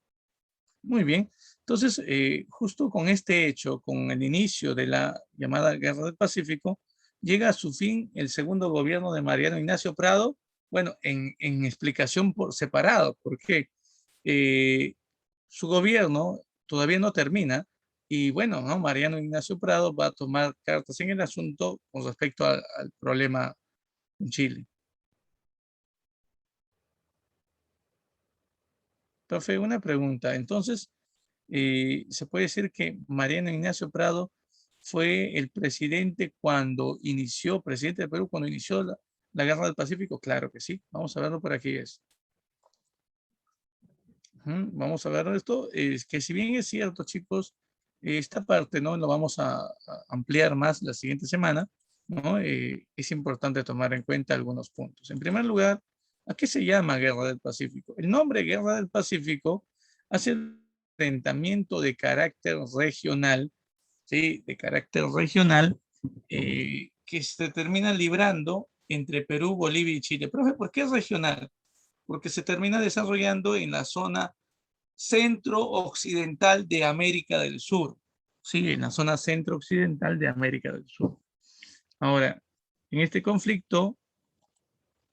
Muy bien, entonces justo con este hecho, con el inicio de la llamada Guerra del Pacífico, llega a su fin el segundo gobierno de Mariano Ignacio Prado, bueno, en explicación por separado, porque eh, su gobierno todavía no termina y bueno, ¿no? Mariano Ignacio Prado va a tomar cartas en el asunto con respecto al problema en Chile. Profe, una pregunta. Entonces, se puede decir que Mariano Ignacio Prado fue el presidente cuando inició, presidente de Perú cuando inició la Guerra del Pacífico. Claro que sí. Vamos a verlo por aquí. Vamos a ver esto. Es que si bien es cierto, chicos, esta parte no lo vamos a ampliar más la siguiente semana, ¿no? Es importante tomar en cuenta algunos puntos. En primer lugar, ¿a qué se llama Guerra del Pacífico? El nombre Guerra del Pacífico hace un enfrentamiento de carácter regional, ¿sí? De carácter regional, que se termina librando entre Perú, Bolivia y Chile. Profe, ¿por qué es regional? Porque se termina desarrollando en la zona centro-occidental de América del Sur. Sí, en la zona centro-occidental de América del Sur. Ahora, en este conflicto,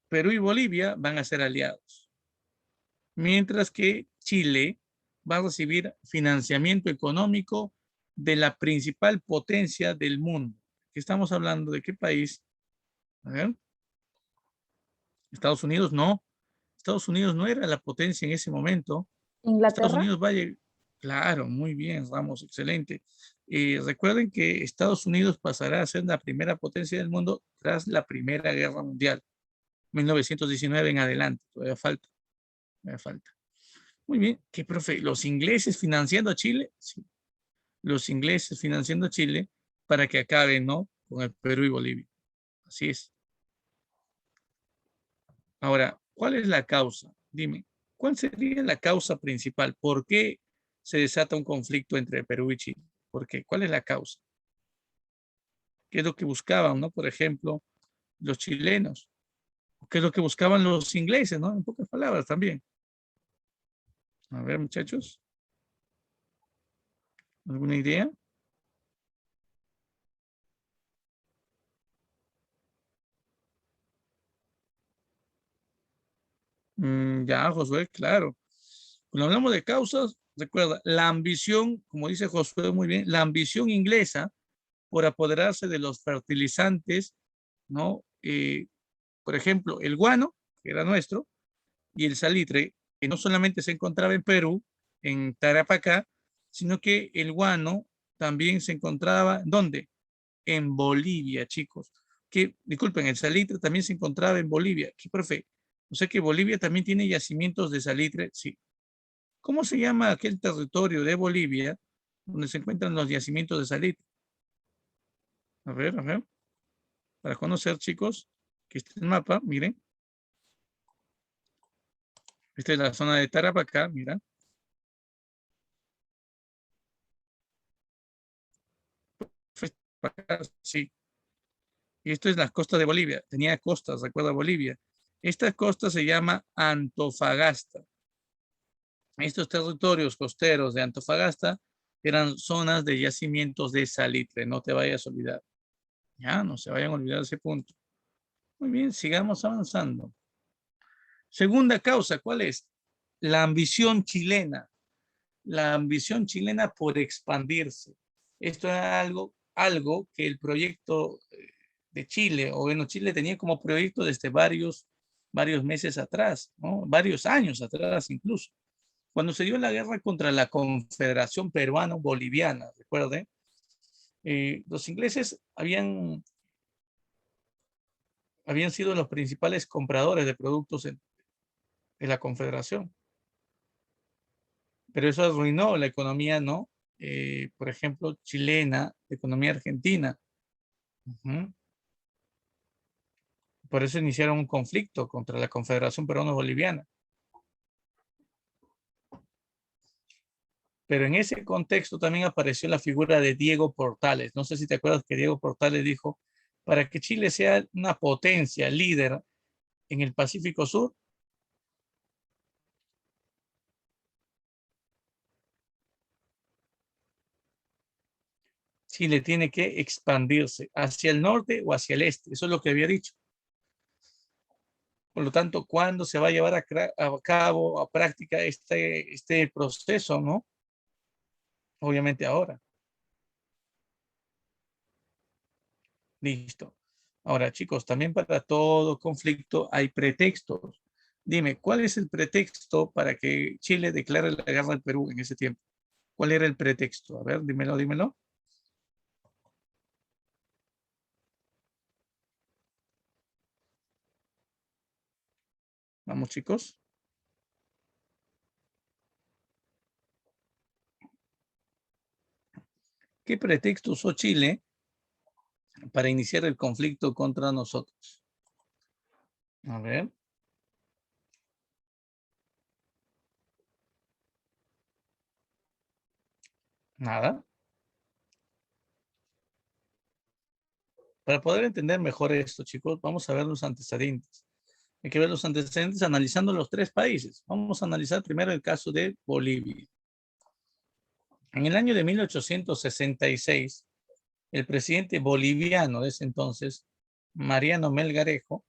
Perú y Bolivia van a ser aliados, mientras que Chile va a recibir financiamiento económico de la principal potencia del mundo. ¿Estamos hablando de qué país? A ver, Estados Unidos no. Estados Unidos no era la potencia en ese momento. Estados Inglaterra. Unidos va a llegar. Claro, muy bien, Ramos, excelente. Recuerden que Estados Unidos pasará a ser la primera potencia del mundo tras la Primera Guerra Mundial, 1919 en adelante. Todavía falta. Muy bien, ¿qué profe? ¿Los ingleses financiando a Chile? Sí, los ingleses financiando a Chile para que acaben, ¿no? Con el Perú y Bolivia. Así es. Ahora, ¿cuál es la causa? Dime, ¿cuál sería la causa principal? ¿Por qué se desata un conflicto entre Perú y Chile? ¿Por qué? ¿Cuál es la causa? ¿Qué es lo que buscaban, no? Por ejemplo, los chilenos. ¿Qué es lo que buscaban los ingleses, no? En pocas palabras también. A ver, muchachos, ¿alguna idea? Ya, Josué, claro. Cuando hablamos de causas, recuerda, la ambición, como dice Josué muy bien, la ambición inglesa por apoderarse de los fertilizantes, ¿no? Por ejemplo, el guano, que era nuestro, y el salitre, que no solamente se encontraba en Perú, en Tarapacá, sino que el guano también se encontraba, ¿dónde? En Bolivia, chicos. Que, disculpen, el salitre también se encontraba en Bolivia. ¿Qué, profe? O sea que Bolivia también tiene yacimientos de salitre, sí. ¿Cómo se llama aquel territorio de Bolivia donde se encuentran los yacimientos de salitre? A ver, para conocer, chicos. Aquí está el mapa, miren. Esta es la zona de Tarapacá, mira. Sí. Y esto es las costas de Bolivia. Tenía costas, recuerda Bolivia. Esta costa se llama Antofagasta. Estos territorios costeros de Antofagasta eran zonas de yacimientos de salitre. No te vayas a olvidar. Ya, no se vayan a olvidar ese punto. Muy bien, sigamos avanzando. Segunda causa, ¿cuál es? La ambición chilena. La ambición chilena por expandirse. Esto era algo que el proyecto de Chile, o bueno, Chile tenía como proyecto desde varios meses atrás, ¿no? Varios años atrás incluso. Cuando se dio la guerra contra la Confederación Peruano-Boliviana, recuerden, los ingleses habían sido los principales compradores de productos de la Confederación, pero eso arruinó la economía, ¿no? Por ejemplo, chilena, la economía argentina. Ujú. Por eso iniciaron un conflicto contra la Confederación Peruano-Boliviana. Pero en ese contexto también apareció la figura de Diego Portales. No sé si te acuerdas que Diego Portales dijo, para que Chile sea una potencia líder en el Pacífico Sur, Chile tiene que expandirse hacia el norte o hacia el este. Eso es lo que había dicho. Por lo tanto, ¿cuándo se va a llevar a cabo, a práctica este proceso, no? Obviamente ahora. Listo. Ahora, chicos, también para todo conflicto hay pretextos. Dime, ¿cuál es el pretexto para que Chile declare la guerra al Perú en ese tiempo? ¿Cuál era el pretexto? A ver, dímelo, dímelo. Vamos, chicos. ¿Qué pretexto usó Chile para iniciar el conflicto contra nosotros? A ver, nada. Para poder entender mejor esto, chicos, vamos a ver los antecedentes. Hay que ver los antecedentes analizando los tres países. Vamos a analizar primero el caso de Bolivia. En el año de 1866, el presidente boliviano de ese entonces, Mariano Melgarejo,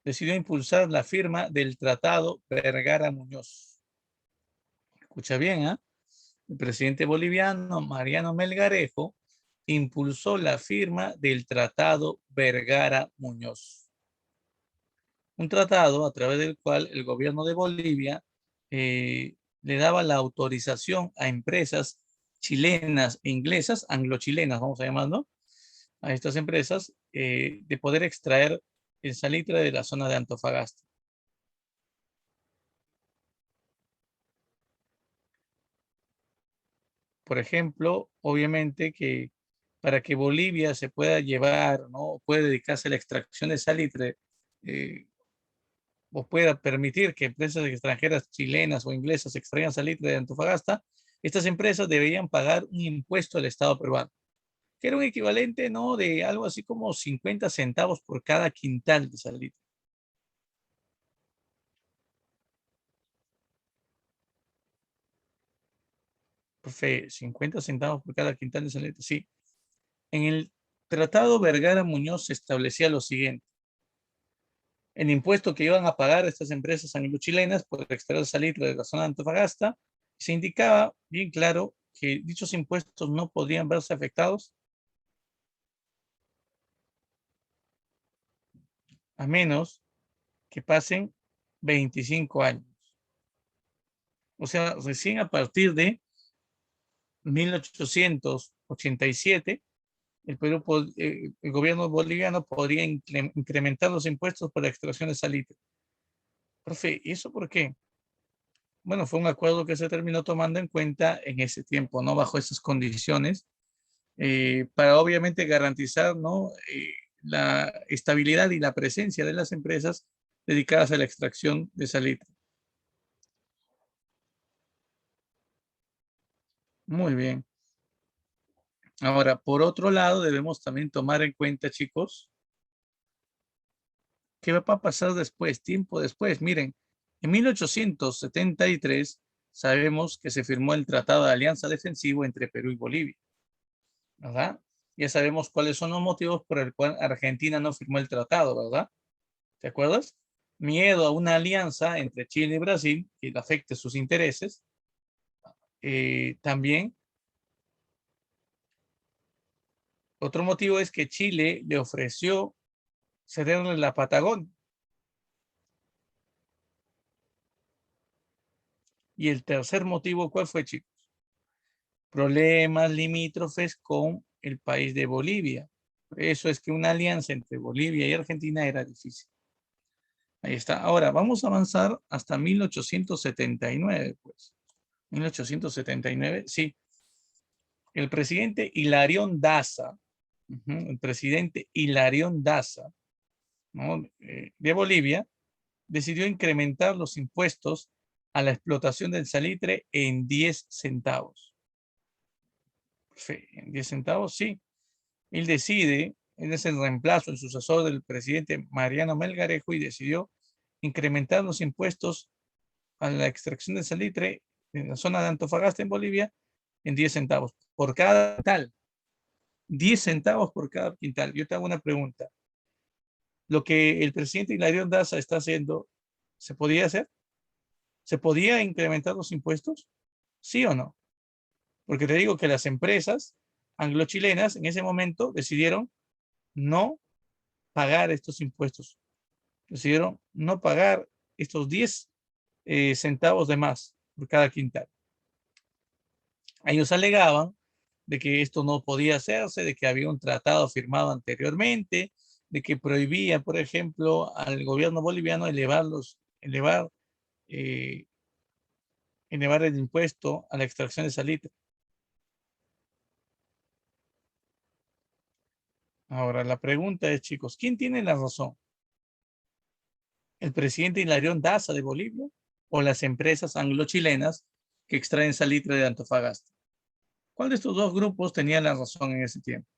decidió impulsar la firma del Tratado Vergara-Muñoz. Escucha bien, ¿eh? El presidente boliviano, Mariano Melgarejo, impulsó la firma del Tratado Vergara-Muñoz. Un tratado a través del cual el gobierno de Bolivia le daba la autorización a empresas chilenas e inglesas, anglo-chilenas, vamos a llamarlo, a estas empresas, de poder extraer el salitre de la zona de Antofagasta. Por ejemplo, obviamente que para que Bolivia se pueda llevar, ¿no? Puede dedicarse a la extracción de salitre, eh, o pueda permitir que empresas extranjeras chilenas o inglesas extraigan salitre de Antofagasta, estas empresas deberían pagar un impuesto al Estado peruano, que era un equivalente, ¿no? De algo así como 50 centavos por cada quintal de salitre. Profe, 50 centavos por cada quintal de salitre, sí. En el Tratado Vergara-Muñoz se establecía lo siguiente. El impuesto que iban a pagar estas empresas anglo-chilenas por extraer salitre de la zona de Antofagasta, se indicaba bien claro que dichos impuestos no podrían verse afectados a menos que pasen 25 años. O sea, recién a partir de 1887, el gobierno boliviano podría incrementar los impuestos por la extracción de salitre. Profe, ¿y eso por qué? Bueno, fue un acuerdo que se terminó tomando en cuenta en ese tiempo, ¿no? Bajo esas condiciones, para obviamente garantizar, ¿no? La estabilidad y la presencia de las empresas dedicadas a la extracción de salitre. Muy bien. Ahora, por otro lado, debemos también tomar en cuenta, chicos, qué va a pasar después, tiempo después. Miren, en 1873 sabemos que se firmó el Tratado de Alianza Defensivo entre Perú y Bolivia, ¿verdad? Ya sabemos cuáles son los motivos por el cual Argentina no firmó el tratado, ¿verdad? ¿Te acuerdas? Miedo a una alianza entre Chile y Brasil que le afecte sus intereses. También, otro motivo es que Chile le ofreció cederle la Patagonia. Y el tercer motivo, ¿cuál fue, chicos? Problemas limítrofes con el país de Bolivia. Por eso es que una alianza entre Bolivia y Argentina era difícil. Ahí está. Ahora, vamos a avanzar hasta 1879, pues. 1879, sí. El presidente Hilarión Daza, el presidente Hilarión Daza, ¿no? De Bolivia, decidió incrementar los impuestos a la explotación del salitre en 10 centavos. En 10 centavos, sí. Él es el reemplazo, el sucesor del presidente Mariano Melgarejo y decidió incrementar los impuestos a la extracción de salitre en la zona de Antofagasta en Bolivia en 10 centavos por cada quintal. 10 centavos por cada quintal. Yo te hago una pregunta. Lo que el presidente Hilarión Daza está haciendo, ¿se podía hacer? ¿Se podía incrementar los impuestos? ¿Sí o no? Porque te digo que las empresas anglo-chilenas en ese momento decidieron no pagar estos impuestos. Decidieron no pagar estos 10 centavos de más por cada quintal. Ellos alegaban de que esto no podía hacerse, de que había un tratado firmado anteriormente, de que prohibía, por ejemplo, al gobierno boliviano eh, elevar el impuesto a la extracción de salitre. Ahora, la pregunta es, chicos, ¿quién tiene la razón? ¿El presidente Hilarión Daza de Bolivia o las empresas anglo-chilenas que extraen salitre de Antofagasta? ¿Cuál de estos dos grupos tenía la razón en ese tiempo?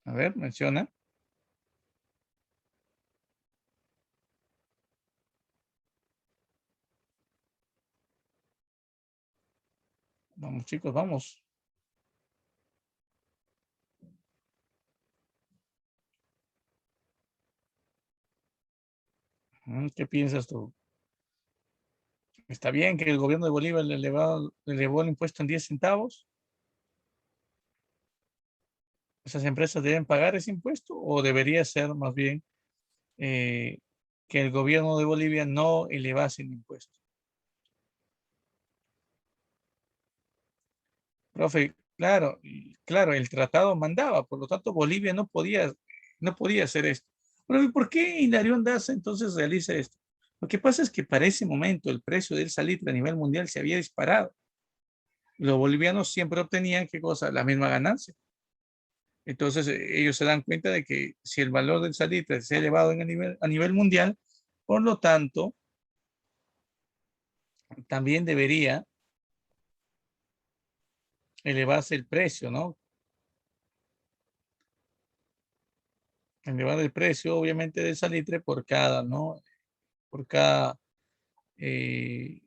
A ver, menciona. Vamos, chicos, vamos. ¿Qué piensas tú? ¿Está bien que el gobierno de Bolivia le elevó el impuesto en 10 centavos? ¿Esas empresas deben pagar ese impuesto o debería ser más bien eh, que el gobierno de Bolivia no elevase el impuesto? Profe, claro, claro, el tratado mandaba, por lo tanto Bolivia no podía hacer esto. Pero ¿y por qué Hilarión Daza entonces realiza esto? Lo que pasa es que para ese momento el precio del salitre a nivel mundial se había disparado. Los bolivianos siempre obtenían, ¿qué cosa? La misma ganancia. Entonces ellos se dan cuenta de que si el valor del salitre se ha elevado a nivel mundial, por lo tanto, también debería elevarse el precio, ¿no? Elevar el precio, obviamente, del salitre por cada, ¿no? Por cada, eh,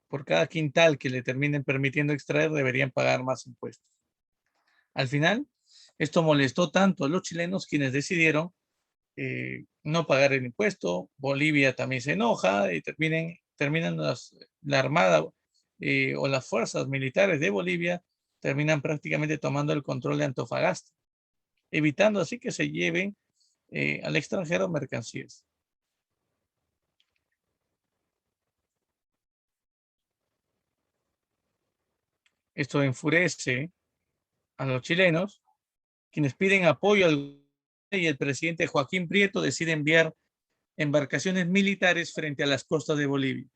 por cada quintal que le terminen permitiendo extraer, deberían pagar más impuestos. Al final, esto molestó tanto a los chilenos quienes decidieron no pagar el impuesto. Bolivia también se enoja y terminan la Armada o las fuerzas militares de Bolivia terminan prácticamente tomando el control de Antofagasta, evitando así que se lleven al extranjero mercancías. Esto enfurece a los chilenos, quienes piden apoyo al y el presidente Joaquín Prieto decide enviar embarcaciones militares frente a las costas de Bolivia.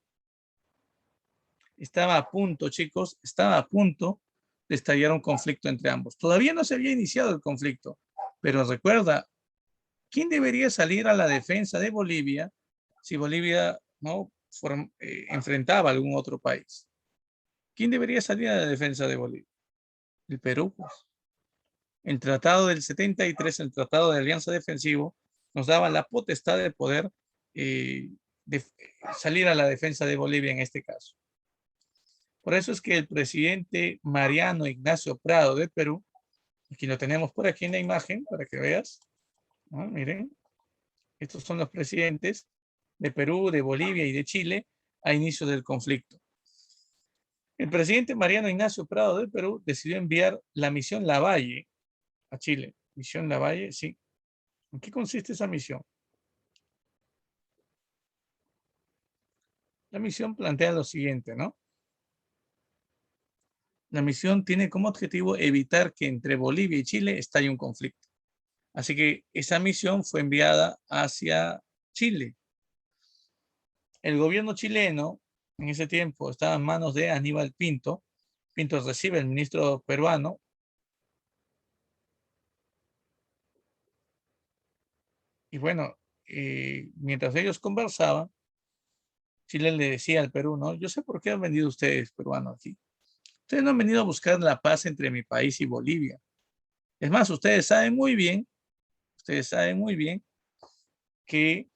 Estaba a punto, chicos, estaba a punto de estallar un conflicto entre ambos. Todavía no se había iniciado el conflicto, pero recuerda, ¿quién debería salir a la defensa de Bolivia si Bolivia no enfrentaba a algún otro país? ¿Quién debería salir a la defensa de Bolivia? El Perú, pues. El Tratado del 73, el Tratado de Alianza Defensivo, nos daba la potestad de poder eh, de, salir a la defensa de Bolivia en este caso. Por eso es que el presidente Mariano Ignacio Prado de Perú, aquí lo tenemos por aquí en la imagen para que veas, ¿no? Miren, estos son los presidentes de Perú, de Bolivia y de Chile a inicio del conflicto. El presidente Mariano Ignacio Prado de Perú decidió enviar la misión Lavalle a Chile. Misión Lavalle, sí. ¿En qué consiste esa misión? La misión plantea lo siguiente, ¿no? La misión tiene como objetivo evitar que entre Bolivia y Chile estalle un conflicto. Así que esa misión fue enviada hacia Chile. El gobierno chileno en ese tiempo estaba en manos de Aníbal Pinto. Pinto recibe al ministro peruano. Y bueno, mientras ellos conversaban, Chile le decía al Perú, ¿no? Yo sé por qué han venido ustedes, peruanos, aquí. Ustedes no han venido a buscar la paz entre mi país y Bolivia. Es más, ustedes saben muy bien que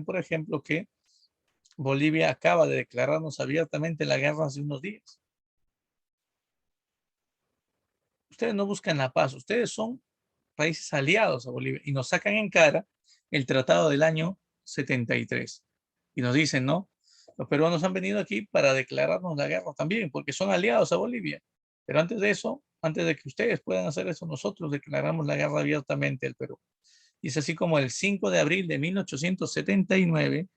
por ejemplo, que Bolivia acaba de declararnos abiertamente la guerra hace unos días. Ustedes no buscan la paz, ustedes son países aliados a Bolivia y nos sacan en cara el tratado del año 73. Y nos dicen, no, los peruanos han venido aquí para declararnos la guerra también, porque son aliados a Bolivia. Pero antes de eso, antes de que ustedes puedan hacer eso, nosotros declaramos la guerra abiertamente al Perú. Y es así como el 5 de abril de 1879,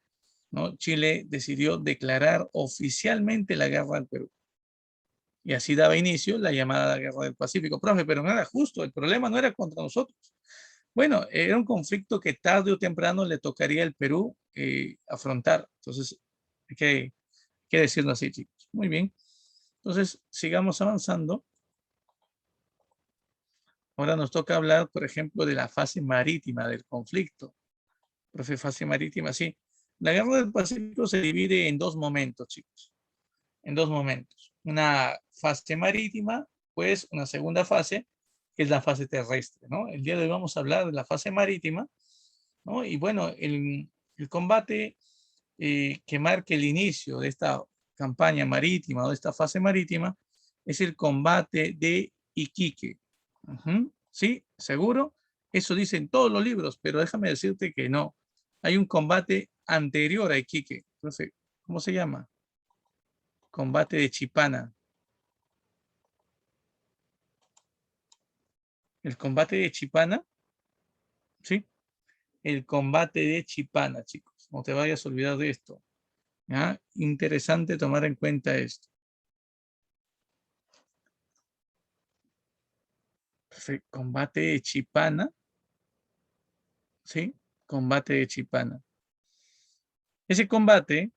¿no? Chile decidió declarar oficialmente la guerra al Perú. Y así daba inicio la llamada Guerra del Pacífico. Profe, pero no era justo, el problema no era contra nosotros. Bueno, era un conflicto que tarde o temprano le tocaría al Perú afrontar. Entonces, hay que decirlo así, chicos. Muy bien. Entonces, sigamos avanzando. Ahora nos toca hablar, por ejemplo, de la fase marítima del conflicto. Profe, fase marítima, sí. La Guerra del Pacífico se divide en dos momentos, chicos. En dos momentos. Una fase marítima, pues una segunda fase, que es la fase terrestre, ¿no? El día de hoy vamos a hablar de la fase marítima, ¿no? Y bueno, el combate que marque el inicio de esta campaña marítima o de esta fase marítima es el combate de Iquique. ¿Sí? ¿Seguro? Eso dicen todos los libros, pero déjame decirte que no. Hay un combate anterior a Iquique. Entonces, ¿cómo se llama? Combate de Chipana. El combate de Chipana, ¿sí? El combate de Chipana, chicos. No te vayas a olvidar de esto. ¿Ya? Interesante tomar en cuenta esto. Perfecto. Combate de Chipana, ¿sí? Combate de Chipana. Ese combate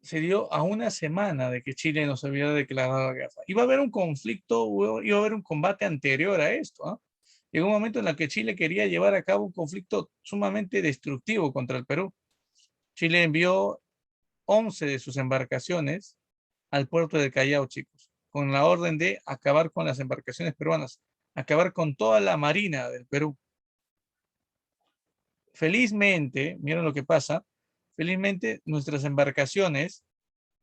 se dio a una semana de que Chile nos había declarado la guerra. Iba a haber un conflicto, iba a haber un combate anterior a esto. ¿Eh? Llegó un momento en el que Chile quería llevar a cabo un conflicto sumamente destructivo contra el Perú. Chile envió 11 de sus embarcaciones al puerto de Callao, chicos, con la orden de acabar con las embarcaciones peruanas, acabar con toda la marina del Perú. Felizmente, miren lo que pasa, felizmente nuestras embarcaciones,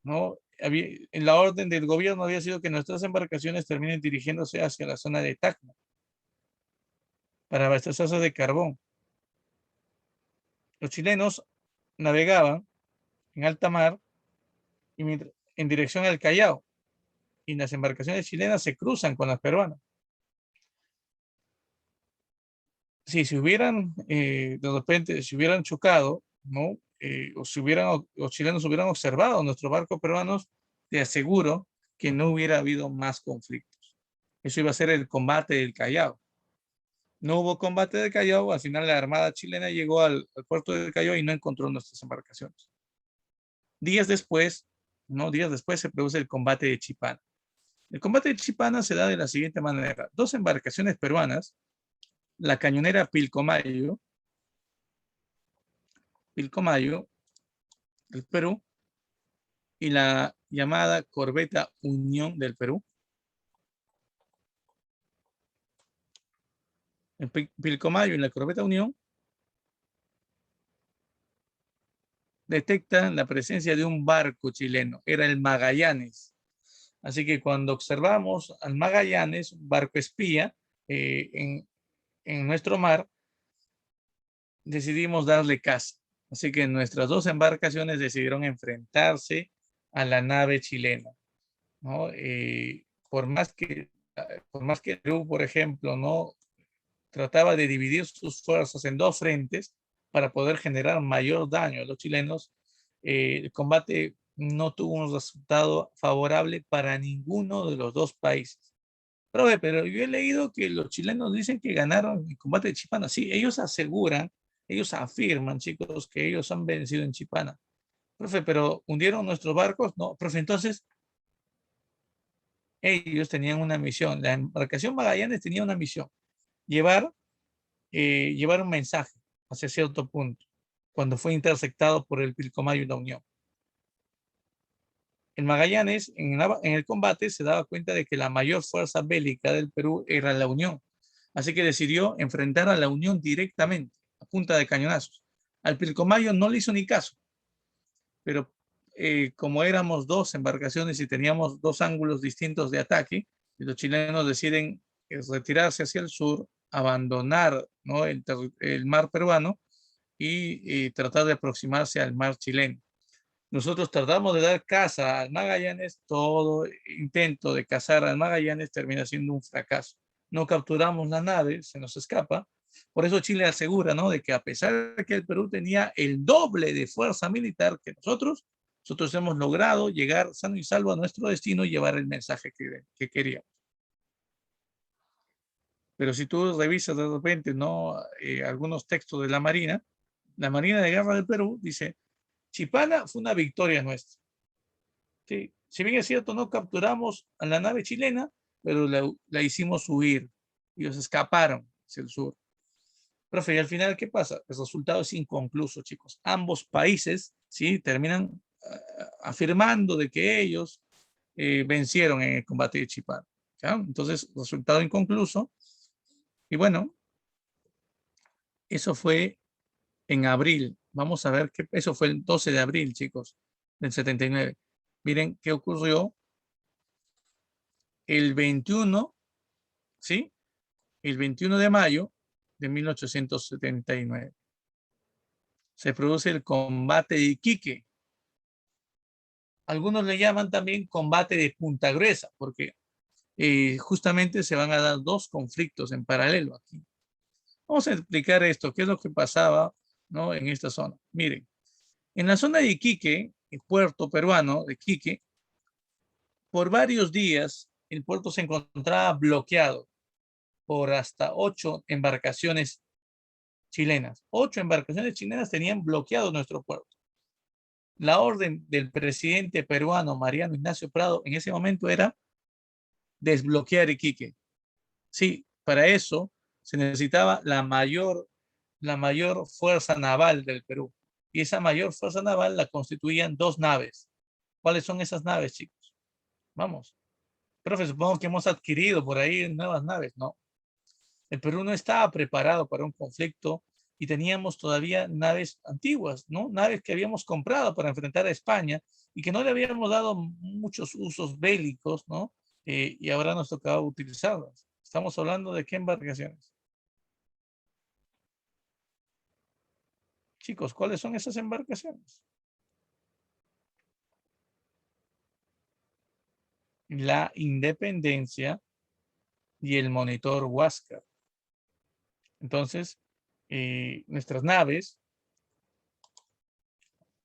¿no? En la orden del gobierno había sido que nuestras embarcaciones terminen dirigiéndose hacia la zona de Tacna para abastecerse de carbón. Los chilenos navegaban en alta mar y en dirección al Callao y las embarcaciones chilenas se cruzan con las peruanas. Si se hubieran, de repente, si hubieran chocado, ¿no? O si los chilenos hubieran observado nuestros barcos peruanos, te aseguro que no hubiera habido más conflictos. Eso iba a ser el combate del Callao. No hubo combate de Callao, al final la Armada chilena llegó al puerto de Callao y no encontró nuestras embarcaciones. Días después, no, días después se produce el combate de Chipana. El combate de Chipana se da de la siguiente manera. Dos embarcaciones peruanas, la cañonera Pilcomayo del Perú, y la llamada corbeta Unión del Perú. En Pilcomayo y la corbeta Unión detectan la presencia de un barco chileno, era el Magallanes. Así que cuando observamos al Magallanes, un barco espía, en nuestro mar, decidimos darle caza. Así que nuestras dos embarcaciones decidieron enfrentarse a la nave chilena, ¿no? Por más que Perú, por ejemplo, no trataba de dividir sus fuerzas en dos frentes para poder generar mayor daño a los chilenos, el combate no tuvo un resultado favorable para ninguno de los dos países. Pero yo he leído que los chilenos dicen que ganaron el combate de Chipana. Sí, ellos aseguran, ellos afirman, chicos, que ellos han vencido en Chipana. Profe, pero ¿hundieron nuestros barcos? No, profe, entonces ellos tenían una misión. La embarcación Magallanes tenía una misión, llevar, llevar un mensaje hacia cierto punto, cuando fue interceptado por el Pilcomayo y la Unión. El Magallanes, en el combate, se daba cuenta de que la mayor fuerza bélica del Perú era la Unión. Así que decidió enfrentar a la Unión directamente, a punta de cañonazos. Al Pilcomayo no le hizo ni caso, pero como éramos dos embarcaciones y teníamos dos ángulos distintos de ataque, los chilenos deciden retirarse hacia el sur, abandonar, ¿no?, el mar peruano y tratar de aproximarse al mar chileno. Nosotros tratamos de dar caza al Magallanes, todo intento de cazar al Magallanes termina siendo un fracaso. No capturamos la nave, se nos escapa. Por eso Chile asegura, ¿no?, de que a pesar de que el Perú tenía el doble de fuerza militar que nosotros hemos logrado llegar sano y salvo a nuestro destino y llevar el mensaje que queríamos. Pero si tú revisas de repente, ¿no?, algunos textos de la Marina de Guerra del Perú dice, Chipana fue una victoria nuestra. Sí, si bien es cierto, no capturamos a la nave chilena, pero la hicimos huir. Ellos escaparon hacia el sur. Profe, y al final, ¿qué pasa? El resultado es inconcluso, chicos. Ambos países, ¿sí?, terminan afirmando de que ellos vencieron en el combate de Chipán. ¿Ya? Entonces, resultado inconcluso. Y bueno, eso fue en abril. Vamos a ver qué, eso fue el 12 de abril, chicos, del 79. Miren qué ocurrió el 21, ¿sí? El 21 de mayo de 1879. Se produce el combate de Iquique. Algunos le llaman también combate de Punta Gruesa, porque justamente se van a dar dos conflictos en paralelo aquí. Vamos a explicar esto, qué es lo que pasaba, ¿no?, en esta zona. Miren, en la zona de Iquique, el puerto peruano de Iquique, por varios días el puerto se encontraba bloqueado por hasta 8 embarcaciones chilenas. 8 embarcaciones chilenas tenían bloqueado nuestro puerto. La orden del presidente peruano Mariano Ignacio Prado en ese momento era desbloquear Iquique. Sí, para eso se necesitaba la mayor fuerza naval del Perú. Y esa mayor fuerza naval la constituían dos naves. ¿Cuáles son esas naves, chicos? Vamos. Profe, supongo que hemos adquirido por ahí nuevas naves, ¿no? El Perú no estaba preparado para un conflicto y teníamos todavía naves antiguas, ¿no? Naves que habíamos comprado para enfrentar a España y que no le habíamos dado muchos usos bélicos, ¿no? Y ahora nos tocaba utilizarlas. Estamos hablando de qué embarcaciones. Chicos, ¿cuáles son esas embarcaciones? La Independencia y el Monitor Huáscar. Entonces, nuestras naves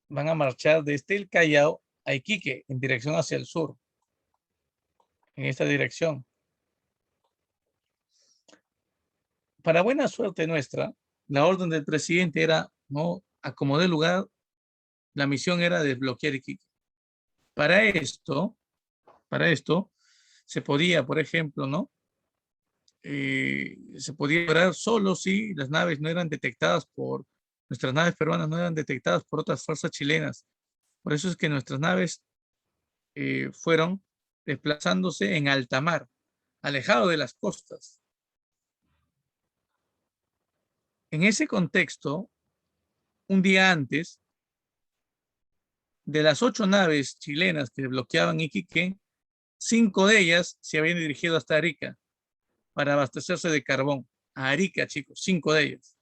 van a marchar desde el Callao a Iquique en dirección hacia el sur, en esta dirección. Para buena suerte nuestra, la orden del presidente era, no, acomodar lugar, la misión era desbloquear Iquique. Para esto, para esto, se podía, por ejemplo, ¿no? Se podía lograr solo si las naves no eran detectadas por, nuestras naves peruanas no eran detectadas por otras fuerzas chilenas. Por eso es que nuestras naves fueron desplazándose en alta mar, alejado de las costas. En ese contexto, un día antes, de las 8 naves chilenas que bloqueaban Iquique, 5 de ellas se habían dirigido hasta Arica para abastecerse de carbón. A Arica, chicos, 5 de ellas.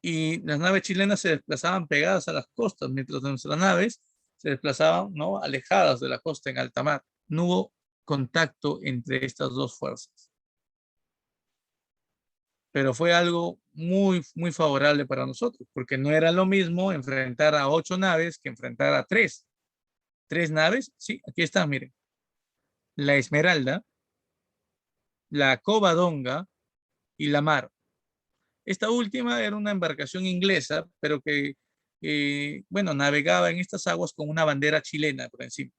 Y las naves chilenas se desplazaban pegadas a las costas, mientras nuestras naves se desplazaban, ¿no?, alejadas de la costa en alta mar. No hubo contacto entre estas dos fuerzas. Pero fue algo muy, muy favorable para nosotros, porque no era lo mismo enfrentar a 8 naves que enfrentar a 3. 3 naves, sí, aquí están, miren. La Esmeralda, la Covadonga y la Mar. Esta última era una embarcación inglesa, pero que, bueno, navegaba en estas aguas con una bandera chilena por encima,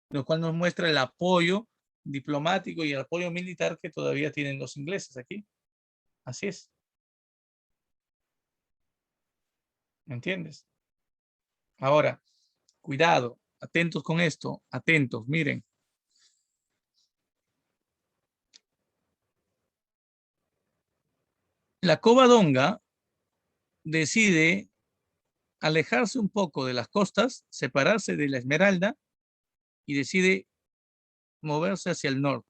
lo cual nos muestra el apoyo diplomático y el apoyo militar que todavía tienen los ingleses aquí. Así es, ¿me entiendes? Ahora, cuidado, atentos con esto, atentos, miren. La Covadonga decide alejarse un poco de las costas, separarse de la Esmeralda y decide moverse hacia el norte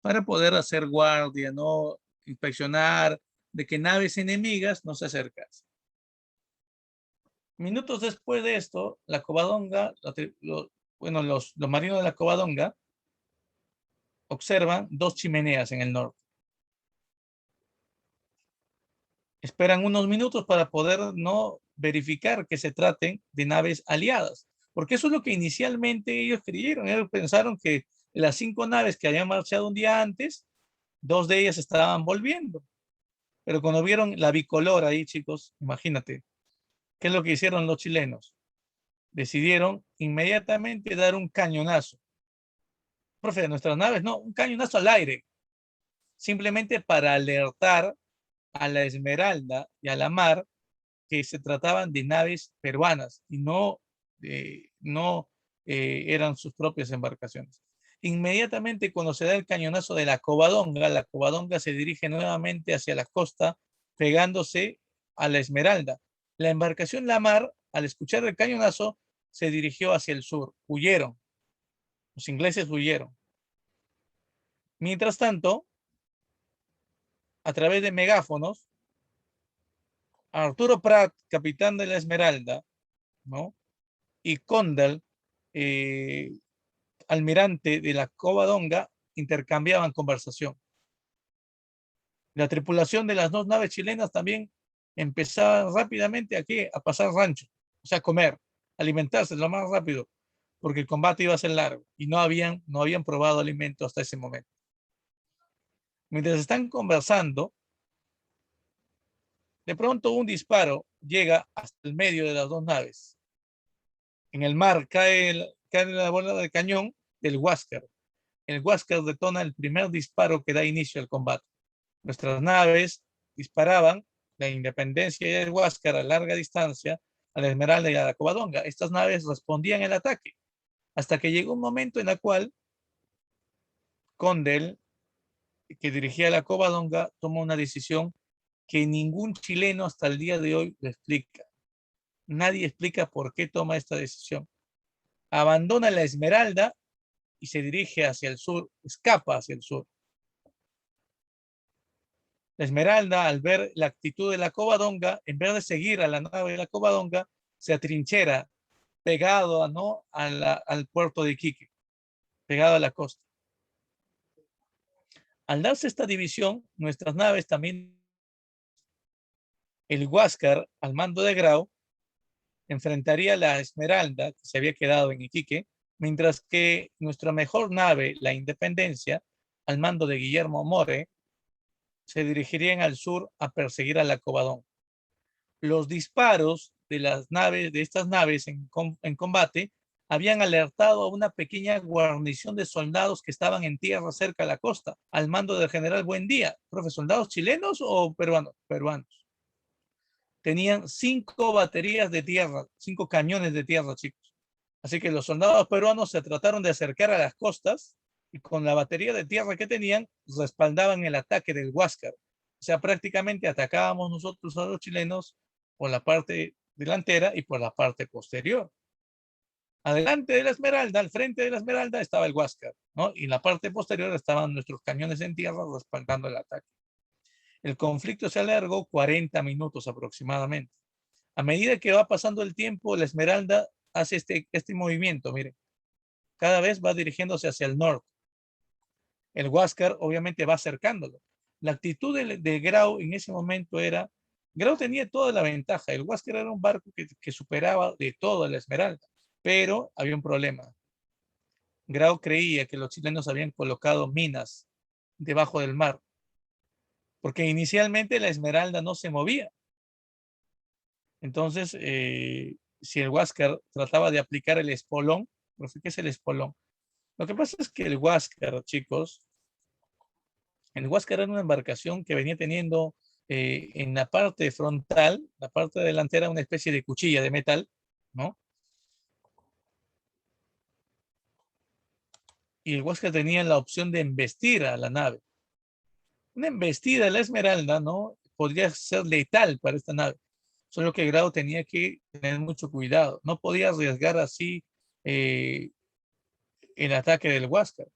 para poder hacer guardia, no inspeccionar, de que naves enemigas no se acercasen. Minutos después de esto, la Covadonga, bueno, los marinos de la Covadonga observan 2 chimeneas en el norte. Esperan unos minutos para poder no verificar que se traten de naves aliadas, porque eso es lo que inicialmente ellos creyeron. Ellos pensaron que las 5 naves que habían marchado un día antes, 2 de ellas estaban volviendo. Pero cuando vieron la bicolor ahí, chicos, imagínate, ¿qué es lo que hicieron los chilenos? Decidieron inmediatamente dar un cañonazo. Profe, de nuestras naves, no, un cañonazo al aire, simplemente para alertar a la Esmeralda y a la Mar que se trataban de naves peruanas y no eran sus propias embarcaciones. Inmediatamente cuando se da el cañonazo de la Covadonga se dirige nuevamente hacia la costa, pegándose a la Esmeralda. La embarcación La Mar, al escuchar el cañonazo, se dirigió hacia el sur. Huyeron. Los ingleses huyeron. Mientras tanto, a través de megáfonos, Arturo Prat, capitán de la Esmeralda, ¿no?, y Condell, eh, almirante de la Covadonga, intercambiaban conversación. La tripulación de las 2 naves chilenas también empezaba rápidamente a pasar rancho, o sea, a comer, alimentarse lo más rápido, porque el combate iba a ser largo y no habían probado alimento hasta ese momento. Mientras están conversando, de pronto un disparo llega hasta el medio de las 2 naves. En el mar cae la bola de cañón del Huáscar. El Huáscar detona el primer disparo que da inicio al combate. Nuestras naves disparaban la Independencia y el Huáscar a larga distancia a la Esmeralda y a la Covadonga. Estas naves respondían el ataque hasta que llegó un momento en el cual Condell, que dirigía la Covadonga, tomó una decisión que ningún chileno hasta el día de hoy lo explica. Nadie explica por qué toma esta decisión. Abandona la Esmeralda y se dirige hacia el sur, escapa hacia el sur. La Esmeralda, al ver la actitud de la Covadonga, en vez de seguir a la nave de la Covadonga, se atrinchera pegado, ¿no?, al puerto de Iquique, pegado a la costa. Al darse esta división, nuestras naves también, el Huáscar, al mando de Grau, enfrentaría a la Esmeralda, que se había quedado en Iquique, mientras que nuestra mejor nave, la Independencia, al mando de Guillermo More, se dirigirían al sur a perseguir a la Cobadón. Los disparos de las naves, de estas naves en combate, habían alertado a una pequeña guarnición de soldados que estaban en tierra cerca de la costa, al mando del general Buendía. ¿Profe, soldados chilenos o peruanos? Peruanos. Tenían 5 baterías de tierra, 5 cañones de tierra, chicos. Así que los soldados peruanos se trataron de acercar a las costas y con la batería de tierra que tenían, respaldaban el ataque del Huáscar. O sea, prácticamente atacábamos nosotros a los chilenos por la parte delantera y por la parte posterior. Adelante de la Esmeralda, al frente de la Esmeralda estaba el Huáscar, ¿no? Y en la parte posterior estaban nuestros cañones en tierra respaldando el ataque. El conflicto se alargó 40 minutos aproximadamente. A medida que va pasando el tiempo, la Esmeralda hace este movimiento, miren. Cada vez va dirigiéndose hacia el norte. El Huáscar obviamente va acercándolo. La actitud de Grau en ese momento era, Grau tenía toda la ventaja. El Huáscar era un barco que superaba de todo a la Esmeralda, pero había un problema. Grau creía que los chilenos habían colocado minas debajo del mar, porque inicialmente la Esmeralda no se movía. Entonces, si el Huáscar trataba de aplicar el espolón, ¿qué es el espolón? Lo que pasa es que el Huáscar, chicos, el Huáscar era una embarcación que venía teniendo en la parte frontal, la parte delantera, una especie de cuchilla de metal, ¿no? Y el Huáscar tenía la opción de embestir a la nave. Una embestida de la Esmeralda, ¿no? Podría ser letal para esta nave. Solo que Grau tenía que tener mucho cuidado. No podía arriesgar así eh, el ataque del Huáscar.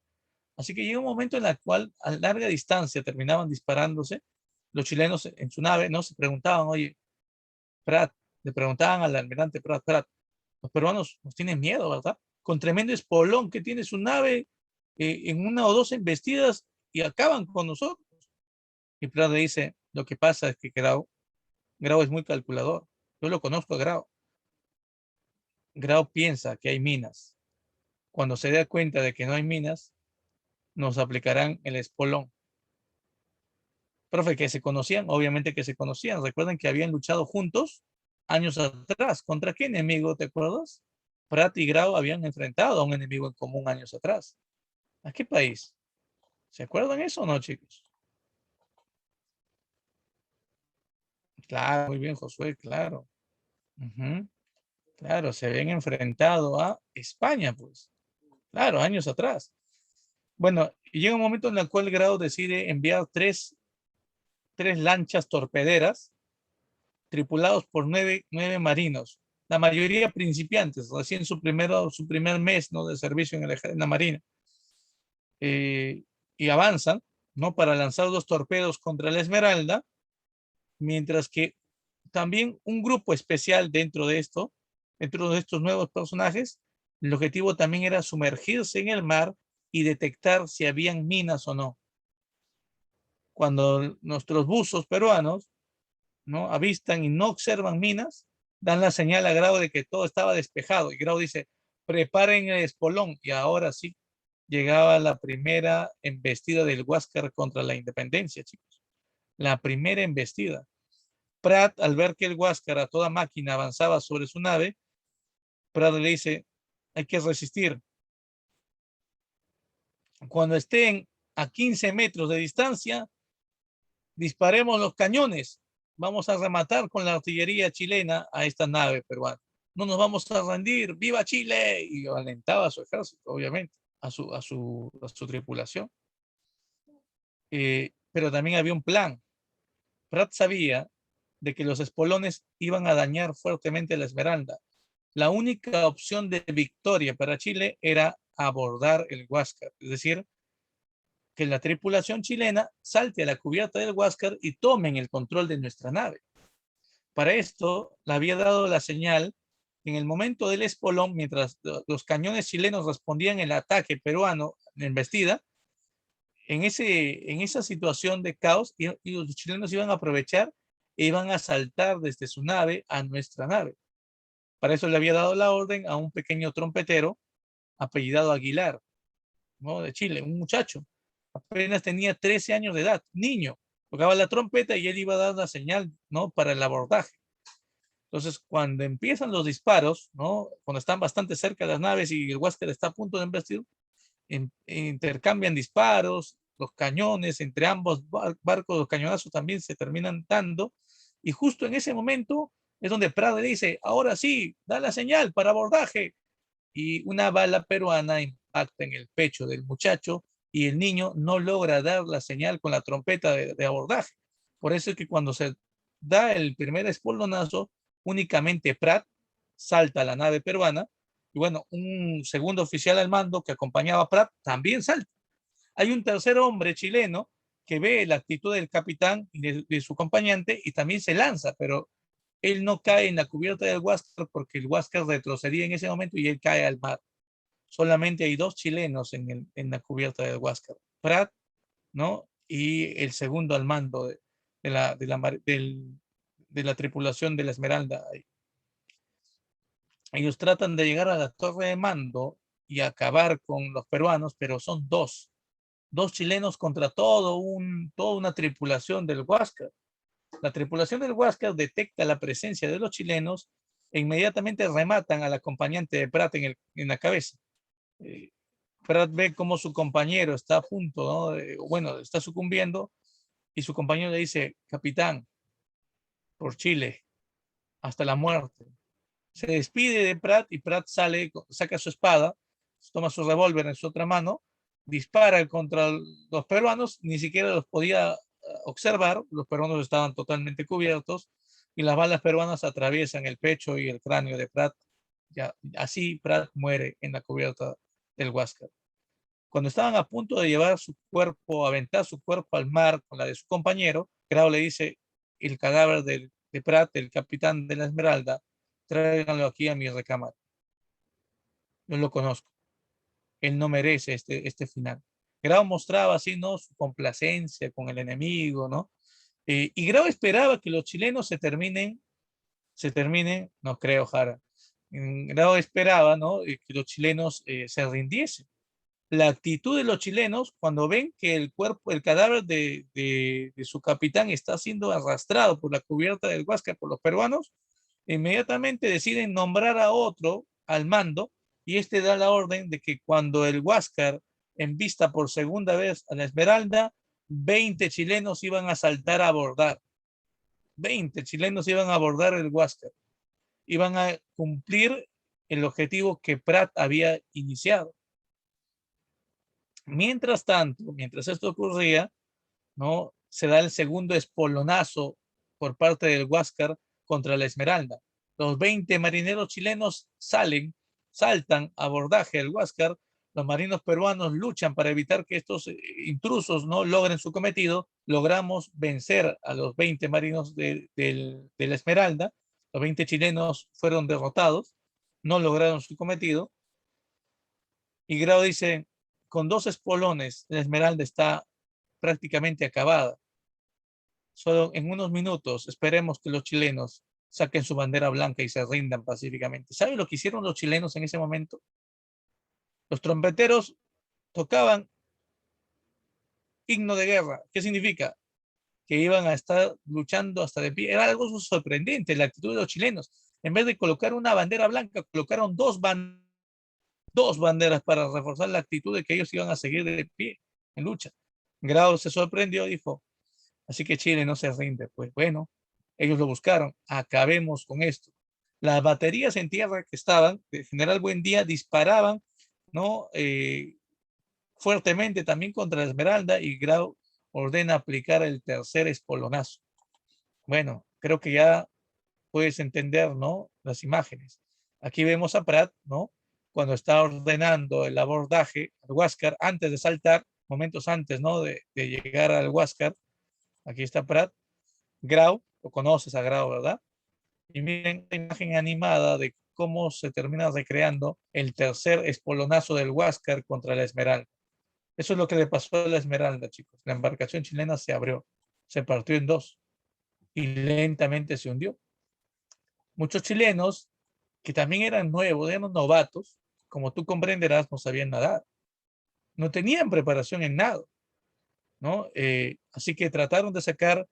Así que llegó un momento en el cual a larga distancia terminaban disparándose. Los chilenos en su nave no se preguntaban, oye, Prat, le preguntaban al almirante Prat, los peruanos nos tienen miedo, ¿verdad? Con tremendo espolón que tiene su nave en una o dos embestidas y acaban con nosotros. Y Prat le dice, lo que pasa es que Grau es muy calculador. Yo lo conozco a Grau. Grau piensa que hay minas. Cuando se da cuenta de que no hay minas, nos aplicarán el espolón. Profe, que se conocían, obviamente que se conocían. Recuerden que habían luchado juntos años atrás. ¿Contra qué enemigo, te acuerdas? Prat y Grau habían enfrentado a un enemigo en común años atrás. ¿A qué país? ¿Se acuerdan eso o no, chicos? Claro, muy bien, Josué, claro. Ujú. Claro, se habían enfrentado a España, pues. Claro, años atrás. Bueno, y llega un momento en el cual Grau decide enviar tres lanchas torpederas tripulados por nueve marinos, la mayoría principiantes, recién su primer mes, ¿no?, de servicio en la Marina. Eh, y avanzan, ¿no?, para lanzar 2 torpedos contra la Esmeralda, mientras que también un grupo especial dentro de estos nuevos personajes, el objetivo también era sumergirse en el mar y detectar si habían minas o no. Cuando nuestros buzos peruanos, ¿no?, avistan y no observan minas, dan la señal a Grau de que todo estaba despejado. Y Grau dice, preparen el espolón. Y ahora sí, llegaba la primera embestida del Huáscar contra la independencia, chicos. La primera embestida. Prat, al ver que el Huáscar a toda máquina avanzaba sobre su nave, Prat le dice, hay que resistir. Cuando estén a 15 metros de distancia, disparemos los cañones. Vamos a rematar con la artillería chilena a esta nave peruana. No nos vamos a rendir. ¡Viva Chile! Y alentaba a su ejército, obviamente, a su tripulación. Pero también había un plan. Pratt sabía de que los espolones iban a dañar fuertemente la Esmeralda. La única opción de victoria para Chile era abordar el Huáscar, es decir, que la tripulación chilena salte a la cubierta del Huáscar y tomen el control de nuestra nave. Para esto, le había dado la señal en el momento del espolón, mientras los cañones chilenos respondían el ataque peruano en embestida, en esa situación de caos, y los chilenos iban a aprovechar e iban a saltar desde su nave a nuestra nave. Para eso le había dado la orden a un pequeño trompetero apellidado Aguilar, ¿no?, de Chile, un muchacho. Apenas tenía 13 años de edad, niño. Tocaba la trompeta y él iba a dar la señal, ¿no? Para el abordaje. Entonces, cuando empiezan los disparos, ¿no? Cuando están bastante cerca de las naves y el Huáscar está a punto de embestir, intercambian disparos, los cañones entre ambos barcos, los cañonazos también se terminan dando. Y justo en ese momento es donde Prade dice, ahora sí, da la señal para abordaje. Y una bala peruana impacta en el pecho del muchacho y el niño no logra dar la señal con la trompeta de abordaje. Por eso es que cuando se da el primer espolvonazo, únicamente Prat salta a la nave peruana y bueno, un segundo oficial al mando que acompañaba a Prat también salta. Hay un tercer hombre chileno que ve la actitud del capitán y de su acompañante y también se lanza, pero él no cae en la cubierta del Huáscar porque el Huáscar retrocedía en ese momento y él cae al mar. Solamente hay dos chilenos en la cubierta del Huáscar, Prat, ¿no? Y el segundo al mando de la tripulación de la Esmeralda. Ellos tratan de llegar a la torre de mando y acabar con los peruanos, pero son dos chilenos contra toda una tripulación del Huáscar. La tripulación del Huáscar detecta la presencia de los chilenos e inmediatamente rematan al acompañante de Prat en la cabeza. Eh, Prat ve cómo su compañero está a punto, ¿no? Bueno, está sucumbiendo y su compañero le dice, capitán, por Chile, hasta la muerte. Se despide de Prat y Prat sale, saca su espada, toma su revólver en su otra mano, dispara contra los peruanos, ni siquiera los podía observar, los peruanos estaban totalmente cubiertos y las balas peruanas atraviesan el pecho y el cráneo de Prat. Ya, así Prat muere en la cubierta del Huáscar. Cuando estaban a punto de llevar su cuerpo, aventar su cuerpo al mar con la de su compañero, Grau le dice, el cadáver de Prat, el capitán de la Esmeralda, tráiganlo aquí a mi recámara. Yo lo conozco. Él no merece este final. Grau mostraba así, ¿no? Su complacencia con el enemigo, ¿no? Y Grau esperaba que los chilenos se terminen, no creo, Jara. Grau esperaba, ¿no? Que los chilenos se rindiesen. La actitud de los chilenos cuando ven que el cuerpo, el cadáver de su capitán está siendo arrastrado por la cubierta del Huáscar por los peruanos, inmediatamente deciden nombrar a otro al mando y este da la orden de que cuando el Huáscar envista por segunda vez a la Esmeralda, 20 chilenos iban a saltar a abordar. 20 chilenos iban a abordar el Huáscar. Iban a cumplir el objetivo que Prat había iniciado. Mientras tanto, mientras esto ocurría, ¿no? Se da el segundo espolonazo por parte del Huáscar contra la Esmeralda. Los 20 marineros chilenos saltan a abordaje del Huáscar. Los marinos peruanos luchan para evitar que estos intrusos no logren su cometido. Logramos vencer a los 20 marinos de la Esmeralda. Los 20 chilenos fueron derrotados, no lograron su cometido. Y Grau dice, con 2 espolones, la Esmeralda está prácticamente acabada. Solo en unos minutos esperemos que los chilenos saquen su bandera blanca y se rindan pacíficamente. ¿Sabe lo que hicieron los chilenos en ese momento? Los trompeteros tocaban himno de guerra. ¿Qué significa? Que iban a estar luchando hasta de pie. Era algo sorprendente la actitud de los chilenos. En vez de colocar una bandera blanca, colocaron dos banderas para reforzar la actitud de que ellos iban a seguir de pie en lucha. Grau se sorprendió, dijo, así que Chile no se rinde. Pues bueno, ellos lo buscaron. Acabemos con esto. Las baterías en tierra que estaban, de General Buendía, disparaban, ¿no? Fuertemente también contra la Esmeralda y Grau ordena aplicar el tercer espolonazo. Bueno, creo que ya puedes entender, ¿no? Las imágenes. Aquí vemos a Prat, ¿no? Cuando está ordenando el abordaje al Huáscar, antes de saltar, momentos antes, ¿no? De llegar al Huáscar. Aquí está Prat. Grau, lo conoces a Grau, ¿verdad? Y miren la imagen animada de cómo se termina recreando el tercer espolonazo del Huáscar contra la Esmeralda. Eso es lo que le pasó a la Esmeralda, chicos. La embarcación chilena se abrió, se partió en dos y lentamente se hundió. Muchos chilenos que también eran nuevos, eran novatos, como tú comprenderás, no sabían nadar. No tenían preparación en nada. ¿no? Así que trataron de sacar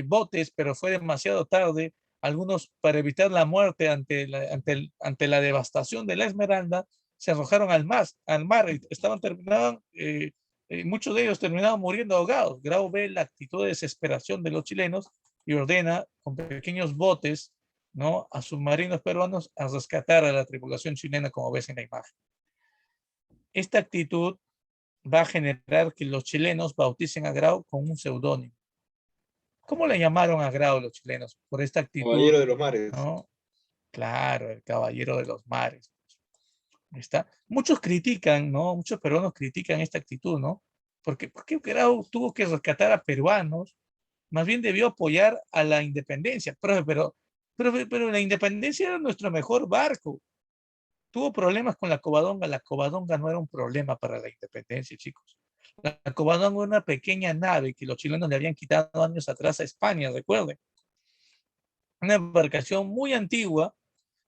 botes, pero fue demasiado tarde. Algunos, para evitar la muerte ante la devastación de la Esmeralda, se arrojaron al mar y muchos de ellos terminaban muriendo ahogados. Grau ve la actitud de desesperación de los chilenos y ordena con pequeños botes, ¿no?, a submarinos peruanos a rescatar a la tripulación chilena, como ves en la imagen. Esta actitud va a generar que los chilenos bauticen a Grau con un seudónimo. ¿Cómo le llamaron a Grau los chilenos? Por esta actitud, Caballero de los mares. ¿no? Claro, el caballero de los mares. ¿Está? Muchos critican, ¿no? Muchos peruanos critican esta actitud, ¿no? ¿Por qué Grau tuvo que rescatar a peruanos? Más bien debió apoyar a la independencia. Pero la independencia era nuestro mejor barco. Tuvo problemas con la Covadonga. La Covadonga no era un problema para la independencia, chicos. La Covadonga era una pequeña nave que los chilenos le habían quitado años atrás a España, recuerden. Una embarcación muy antigua,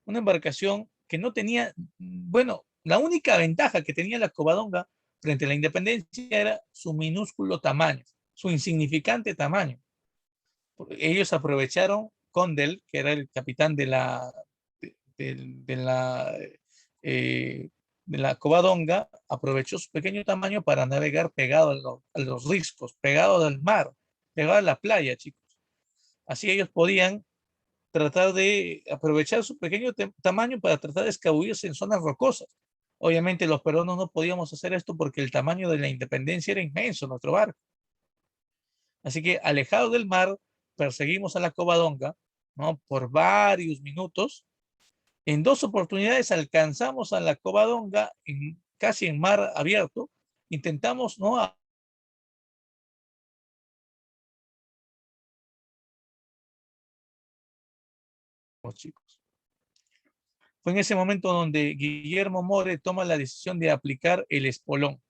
una embarcación que no tenía, bueno, la única ventaja que tenía la Covadonga frente a la independencia era su minúsculo tamaño, su insignificante tamaño. Ellos aprovecharon, Condell, que era el capitán de la, eh, de la Covadonga, aprovechó su pequeño tamaño para navegar pegado a los riscos, pegado al mar, pegado a la playa, chicos. Así ellos podían tratar de aprovechar su pequeño tamaño para tratar de escabullirse en zonas rocosas. Obviamente los peruanos no podíamos hacer esto porque el tamaño de la independencia era inmenso, nuestro barco. Así que alejados del mar, perseguimos a la Covadonga, ¿no?, por varios minutos. En dos oportunidades alcanzamos a la Covadonga casi en mar abierto. Intentamos, ¿no?, los chicos. Fue en ese momento donde Guillermo More toma la decisión de aplicar el espolón.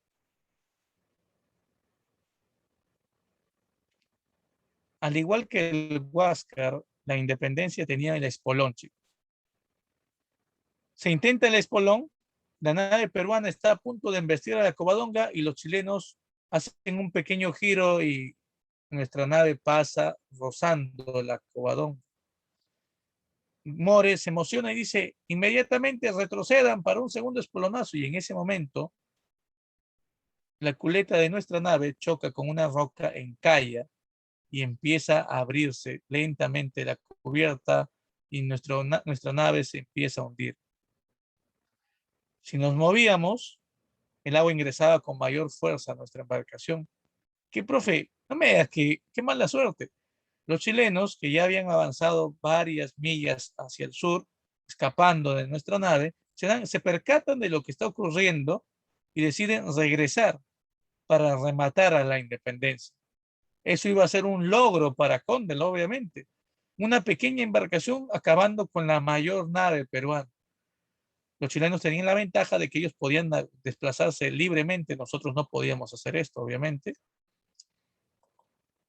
Al igual que el Huáscar, la Independencia tenía el espolón, chicos. Se intenta el espolón, la nave peruana está a punto de embestir a la Covadonga y los chilenos hacen un pequeño giro y nuestra nave pasa rozando la Covadonga. More se emociona y dice: inmediatamente retrocedan para un segundo espolonazo, y en ese momento la culeta de nuestra nave choca con una roca en calla y empieza a abrirse lentamente la cubierta y nuestra nave se empieza a hundir. Si nos movíamos, el agua ingresaba con mayor fuerza a nuestra embarcación. ¿Qué, profe? No me digas que qué mala suerte. Los chilenos, que ya habían avanzado varias millas hacia el sur, escapando de nuestra nave, se percatan de lo que está ocurriendo y deciden regresar para rematar a la independencia. Eso iba a ser un logro para Condell, obviamente. Una pequeña embarcación acabando con la mayor nave peruana. Los chilenos tenían la ventaja de que ellos podían desplazarse libremente, nosotros no podíamos hacer esto, obviamente.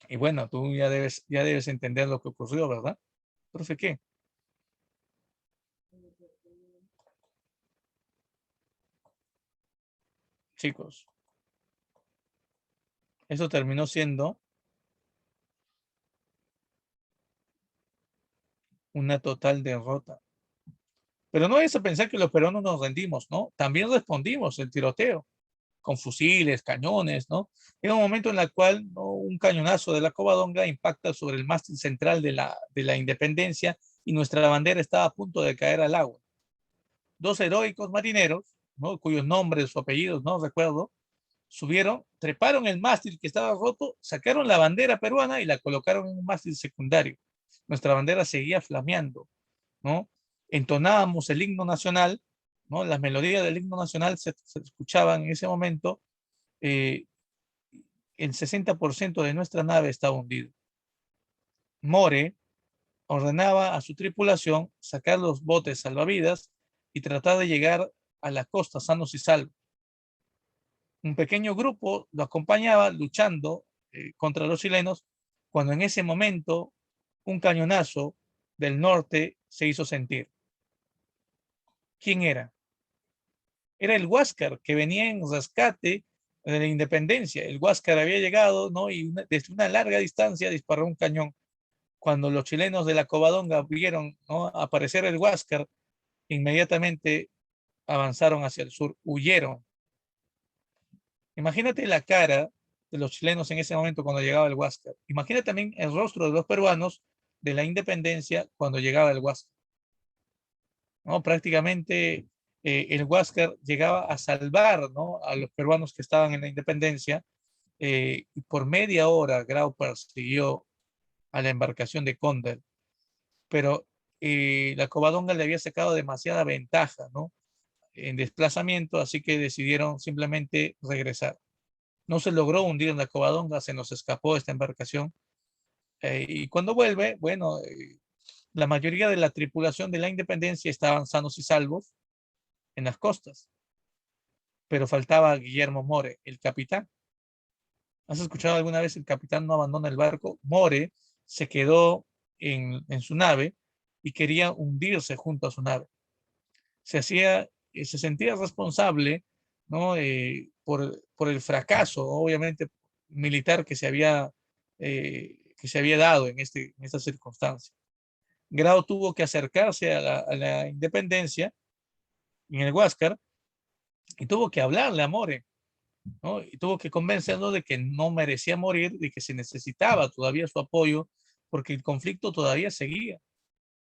Y bueno, tú ya debes entender lo que ocurrió, ¿verdad? Profe, ¿qué? Chicos, eso terminó siendo una total derrota. Pero no es a pensar que los peruanos nos rendimos, ¿no? También respondimos el tiroteo con fusiles, cañones, ¿no? Era un momento en el cual, ¿no?, un cañonazo de la Covadonga impacta sobre el mástil central de la Independencia y nuestra bandera estaba a punto de caer al agua. Dos heroicos marineros, ¿no?, cuyos nombres o apellidos no recuerdo, subieron, treparon el mástil que estaba roto, sacaron la bandera peruana y la colocaron en un mástil secundario. Nuestra bandera seguía flameando, ¿no? Entonábamos el himno nacional, ¿no? Las melodías del himno nacional se escuchaban en ese momento. eh, el 60% de nuestra nave estaba hundido. More ordenaba a su tripulación sacar los botes salvavidas y tratar de llegar a la costa sanos y salvos. Un pequeño grupo lo acompañaba luchando contra los chilenos, cuando en ese momento un cañonazo del norte se hizo sentir. ¿Quién era? Era el Huáscar, que venía en rescate de la independencia. El Huáscar había llegado, ¿no? Y desde una larga distancia disparó un cañón. Cuando los chilenos de la Covadonga vieron, ¿no?, aparecer el Huáscar, inmediatamente avanzaron hacia el sur, huyeron. Imagínate la cara de los chilenos en ese momento cuando llegaba el Huáscar. Imagina también el rostro de los peruanos de la independencia cuando llegaba el Huáscar, ¿no? Prácticamente el Huáscar llegaba a salvar, ¿no?, a los peruanos que estaban en la independencia, y por media hora Grau persiguió a la embarcación de Cóndor, pero la Covadonga le había sacado demasiada ventaja, ¿no?, en desplazamiento, así que decidieron simplemente regresar. No se logró hundir en la Covadonga, se nos escapó esta embarcación. Y cuando vuelve, bueno, la mayoría de la tripulación de la Independencia estaban sanos y salvos en las costas, pero faltaba Guillermo More, el capitán. ¿Has escuchado alguna vez el capitán no abandona el barco? More se quedó en su nave y quería hundirse junto a su nave. Se sentía responsable, ¿no?, por el fracaso, obviamente, militar que se había dado en esta circunstancia. Grau tuvo que acercarse a la independencia en el Huáscar y tuvo que hablarle a More, ¿no? Y tuvo que convencerlo de que no merecía morir, de que se necesitaba todavía su apoyo, porque el conflicto todavía seguía.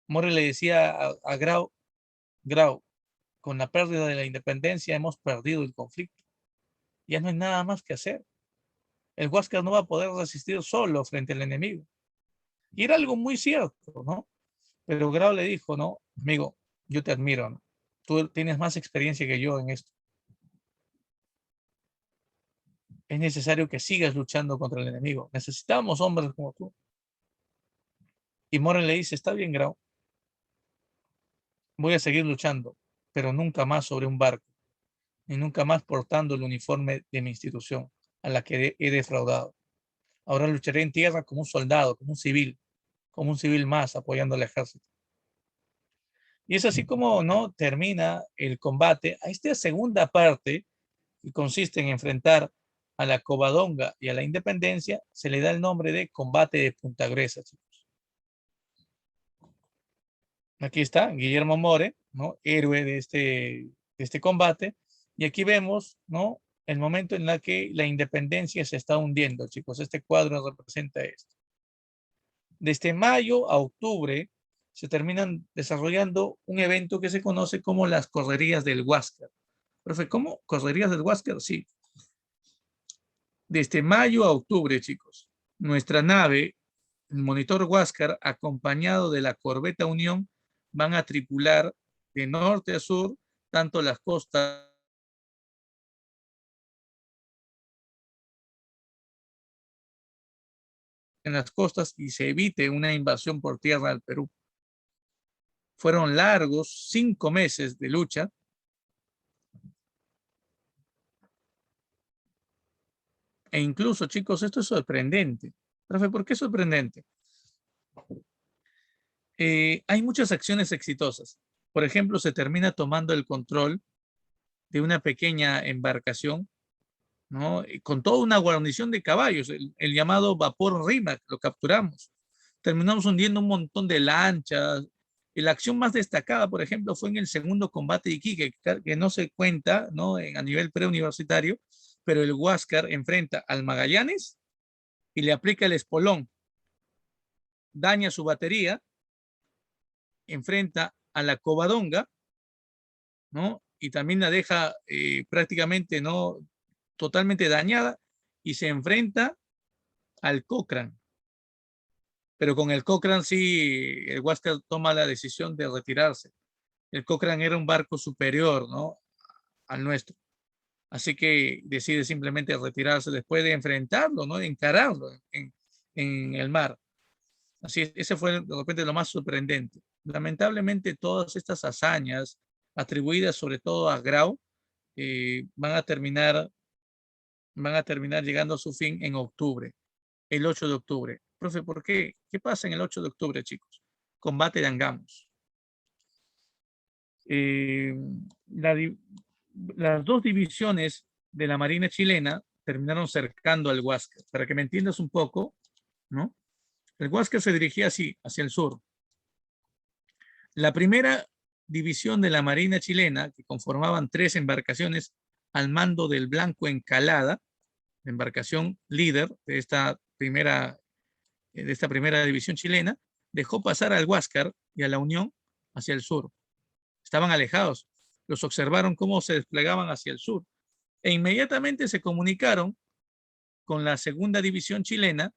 More le decía a Grau, Grau, con la pérdida de la independencia hemos perdido el conflicto. Ya no hay nada más que hacer. El Huáscar no va a poder resistir solo frente al enemigo. Y era algo muy cierto, ¿no? Pero Grau le dijo, no, amigo, yo te admiro, ¿no? Tú tienes más experiencia que yo en esto. Es necesario que sigas luchando contra el enemigo. Necesitamos hombres como tú. Y Moren le dice, está bien, Grau, voy a seguir luchando, pero nunca más sobre un barco, ni nunca más portando el uniforme de mi institución a la que he defraudado. Ahora lucharé en tierra como un soldado, como un civil más apoyando al ejército. Y es así como no termina el combate. A esta segunda parte, que consiste en enfrentar a la Covadonga y a la Independencia, se le da el nombre de combate de Punta Gruesa, chicos. Aquí está Guillermo More, ¿no?, héroe de este combate. Y aquí vemos, ¿no?, el momento en el que la independencia se está hundiendo, chicos. Este cuadro representa esto. Desde mayo a octubre se terminan desarrollando un evento que se conoce como las correrías del Huáscar. Profe, ¿cómo? ¿Correrías del Huáscar? Sí. Desde mayo a octubre, chicos, nuestra nave, el monitor Huáscar, acompañado de la corbeta Unión, van a tripular de norte a sur tanto las costas en las costas y se evite una invasión por tierra al Perú. Fueron largos 5 meses de lucha. E incluso, chicos, esto es sorprendente. Profe, ¿por qué es sorprendente? Hay muchas acciones exitosas. Por ejemplo, se termina tomando el control de una pequeña embarcación, ¿no?, con toda una guarnición de caballos, el llamado vapor Rímac, lo capturamos. Terminamos hundiendo un montón de lanchas. Y la acción más destacada, por ejemplo, fue en el segundo combate de Iquique, que no se cuenta, ¿no?, a nivel preuniversitario, pero el Huáscar enfrenta al Magallanes y le aplica el espolón, daña su batería, enfrenta a la Covadonga, ¿no?, y también la deja prácticamente, ¿no?, totalmente dañada, y se enfrenta al Cochrane. Pero con el Cochrane sí, el Huáscar toma la decisión de retirarse. El Cochrane era un barco superior, ¿no?, al nuestro. Así que decide simplemente retirarse después de enfrentarlo, ¿no?, de encararlo en el mar. Así es, ese fue de repente lo más sorprendente. Lamentablemente todas estas hazañas atribuidas sobre todo a Grau van a terminar llegando a su fin en octubre, el 8 de octubre. Profe, ¿por qué? ¿Qué pasa en el 8 de octubre, chicos? Combate de Angamos. Eh, la di- las dos divisiones de la Marina chilena terminaron cercando al Huáscar. Para que me entiendas un poco, ¿no? El Huáscar se dirigía así, hacia el sur. La primera división de la Marina chilena, que conformaban 3 embarcaciones al mando del Blanco Encalada, la embarcación líder de esta primera división chilena, dejó pasar al Huáscar y a la Unión hacia el sur. Estaban alejados. Los observaron cómo se desplegaban hacia el sur e inmediatamente se comunicaron con la segunda división chilena,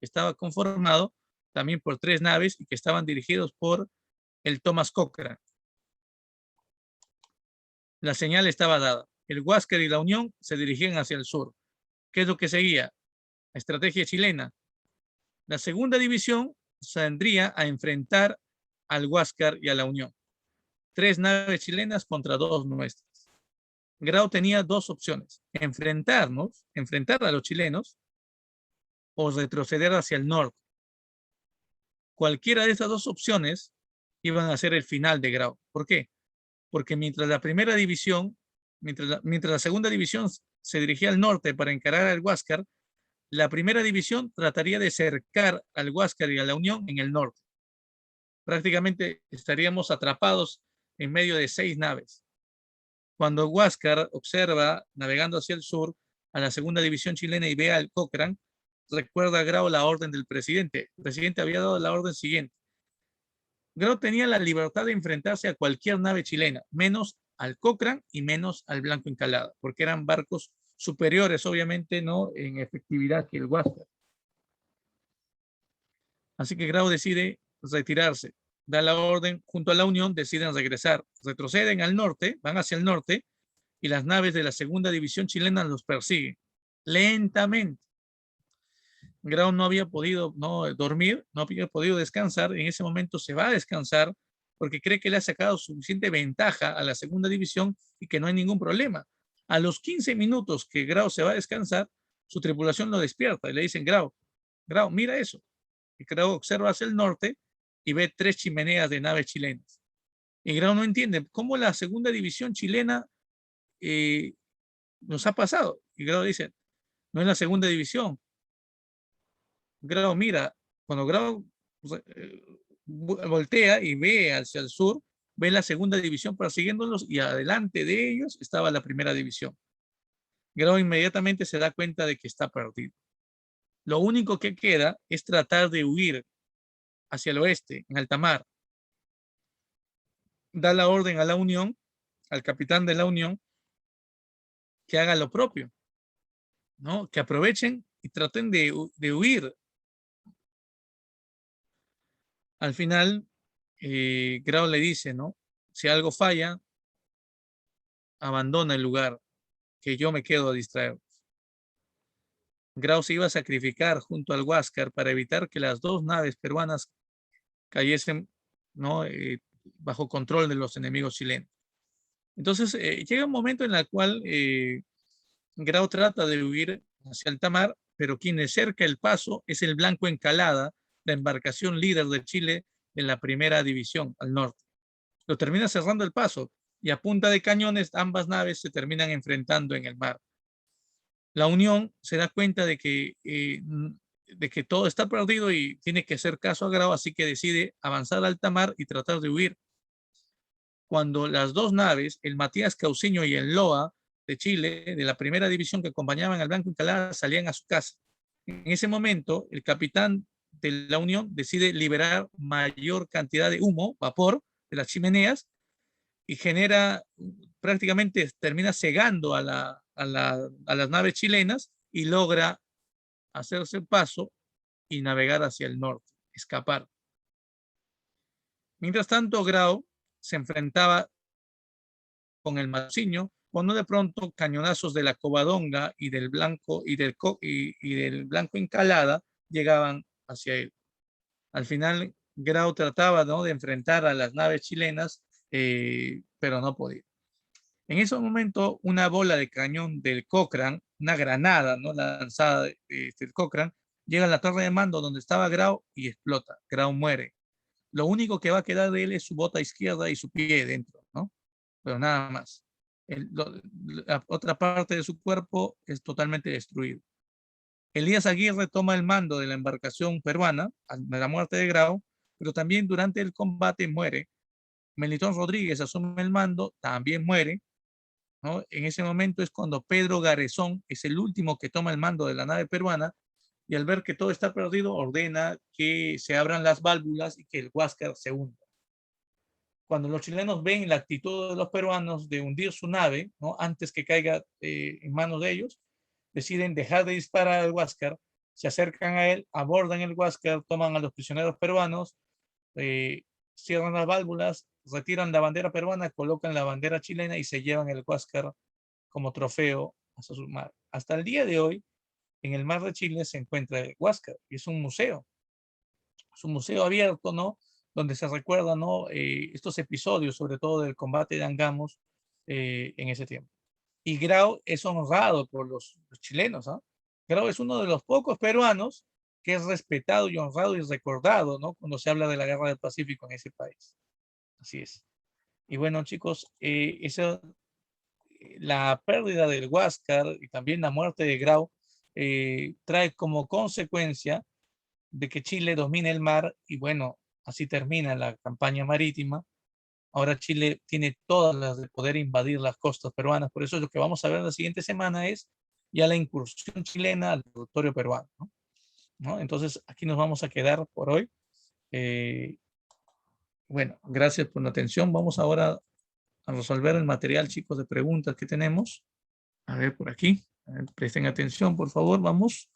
que estaba conformado también por 3 naves y que estaban dirigidos por el Thomas Cochrane. La señal estaba dada. El Huáscar y la Unión se dirigían hacia el sur. ¿Qué es lo que seguía? La estrategia chilena. La segunda división saldría a enfrentar al Huáscar y a la Unión. 3 naves chilenas contra 2 nuestras. Grau tenía 2 opciones: enfrentar a los chilenos o retroceder hacia el norte. Cualquiera de estas 2 opciones iban a ser el final de Grau. ¿Por qué? Porque mientras la segunda división se dirigía al norte para encarar al Huáscar, la primera división trataría de cercar al Huáscar y a la Unión en el norte. Prácticamente estaríamos atrapados en medio de 6 naves. Cuando Huáscar observa, navegando hacia el sur, a la segunda división chilena y ve al Cochrane, recuerda a Grau la orden del presidente. El presidente había dado la orden siguiente: Grau tenía la libertad de enfrentarse a cualquier nave chilena, menos al Cochrane y menos al Blanco Encalada, porque eran barcos superiores, obviamente, ¿no?, en efectividad que el Huáscar. Así que Grau decide retirarse, da la orden, junto a la Unión deciden regresar, retroceden al norte, van hacia el norte, y las naves de la segunda división chilena los persiguen lentamente. Grau no había podido dormir, no había podido descansar. En ese momento se va a descansar porque cree que le ha sacado suficiente ventaja a la segunda división y que no hay ningún problema. A los 15 minutos que Grau se va a descansar, su tripulación lo despierta y le dicen: Grau, mira eso. Y Grau observa hacia el norte y ve 3 chimeneas de naves chilenas. Y Grau no entiende cómo la segunda división chilena nos ha pasado. Y Grau dice: no es la segunda división. Grau mira, cuando Grau voltea y ve hacia el sur, ve la segunda división persiguiéndolos y adelante de ellos estaba la primera división. Grau inmediatamente se da cuenta de que está perdido. Lo único que queda es tratar de huir hacia el oeste, en alta mar. Da la orden a la Unión, al capitán de la Unión, que haga lo propio, ¿no? Que aprovechen y traten de huir. Al final, Grau le dice, ¿no? Si algo falla, abandona el lugar, que yo me quedo a distraer. Grau se iba a sacrificar junto al Huáscar para evitar que las 2 naves peruanas cayesen, ¿no?, bajo control de los enemigos chilenos. Entonces, llega un momento en el cual Grau trata de huir hacia alta mar, pero quien le cerca el paso es el Blanco Encalada, la embarcación líder de Chile en la primera división al norte. Lo termina cerrando el paso y a punta de cañones ambas naves se terminan enfrentando en el mar. La Unión se da cuenta de que todo está perdido y tiene que hacer caso a Grau, así que decide avanzar a alta mar y tratar de huir. Cuando las 2 naves, el Matías Cauciño y el Loa de Chile, de la primera división que acompañaban al Blanco Encalada, salían a su casa. En ese momento, el capitán de la Unión decide liberar mayor cantidad de humo, vapor, de las chimeneas y prácticamente termina cegando a las naves chilenas y logra hacerse paso y navegar hacia el norte, escapar. Mientras tanto, Grau se enfrentaba con el Maciño cuando de pronto cañonazos de la Covadonga y del Blanco Encalada llegaban hacia él. Al final, Grau trataba, ¿no?, de enfrentar a las naves chilenas, pero no podía. En ese momento, una bola de cañón del Cochrane, una granada, ¿no?, lanzada del Cochrane, llega a la torre de mando donde estaba Grau y explota. Grau muere. Lo único que va a quedar de él es su bota izquierda y su pie dentro, ¿no? Pero nada más. la otra parte de su cuerpo es totalmente destruido. Elías Aguirre toma el mando de la embarcación peruana a la muerte de Grau, pero también durante el combate muere. Melitón Rodríguez asume el mando, también muere, ¿no? En ese momento es cuando Pedro Garezón es el último que toma el mando de la nave peruana y al ver que todo está perdido ordena que se abran las válvulas y que el Huáscar se hunda. Cuando los chilenos ven la actitud de los peruanos de hundir su nave, ¿no? Antes que caiga en manos de ellos, deciden dejar de disparar al Huáscar, se acercan a él, abordan el Huáscar, toman a los prisioneros peruanos, eh, cierran las válvulas, retiran la bandera peruana, colocan la bandera chilena y se llevan el Huáscar como trofeo hasta su mar. Hasta el día de hoy, en el mar de Chile se encuentra el Huáscar y es un museo. Es un museo abierto, ¿no? Donde se recuerdan, ¿no? Estos episodios, sobre todo del combate de Angamos en ese tiempo. Y Grau es honrado por los chilenos, ¿no? Grau es uno de los pocos peruanos que es respetado y honrado y recordado, ¿no? Cuando se habla de la guerra del Pacífico en ese país. Así es. Y bueno, chicos, la pérdida del Huáscar y también la muerte de Grau trae como consecuencia de que Chile domine el mar y bueno, así termina la campaña marítima. Ahora Chile tiene todas las de poder invadir las costas peruanas, por eso lo que vamos a ver la siguiente semana es ya la incursión chilena al territorio peruano, ¿no? ¿No? Entonces aquí nos vamos a quedar por hoy. Eh, bueno, gracias por la atención. Vamos ahora a resolver el material, chicos, de preguntas que tenemos. A ver, por aquí. A ver, presten atención, por favor. Vamos.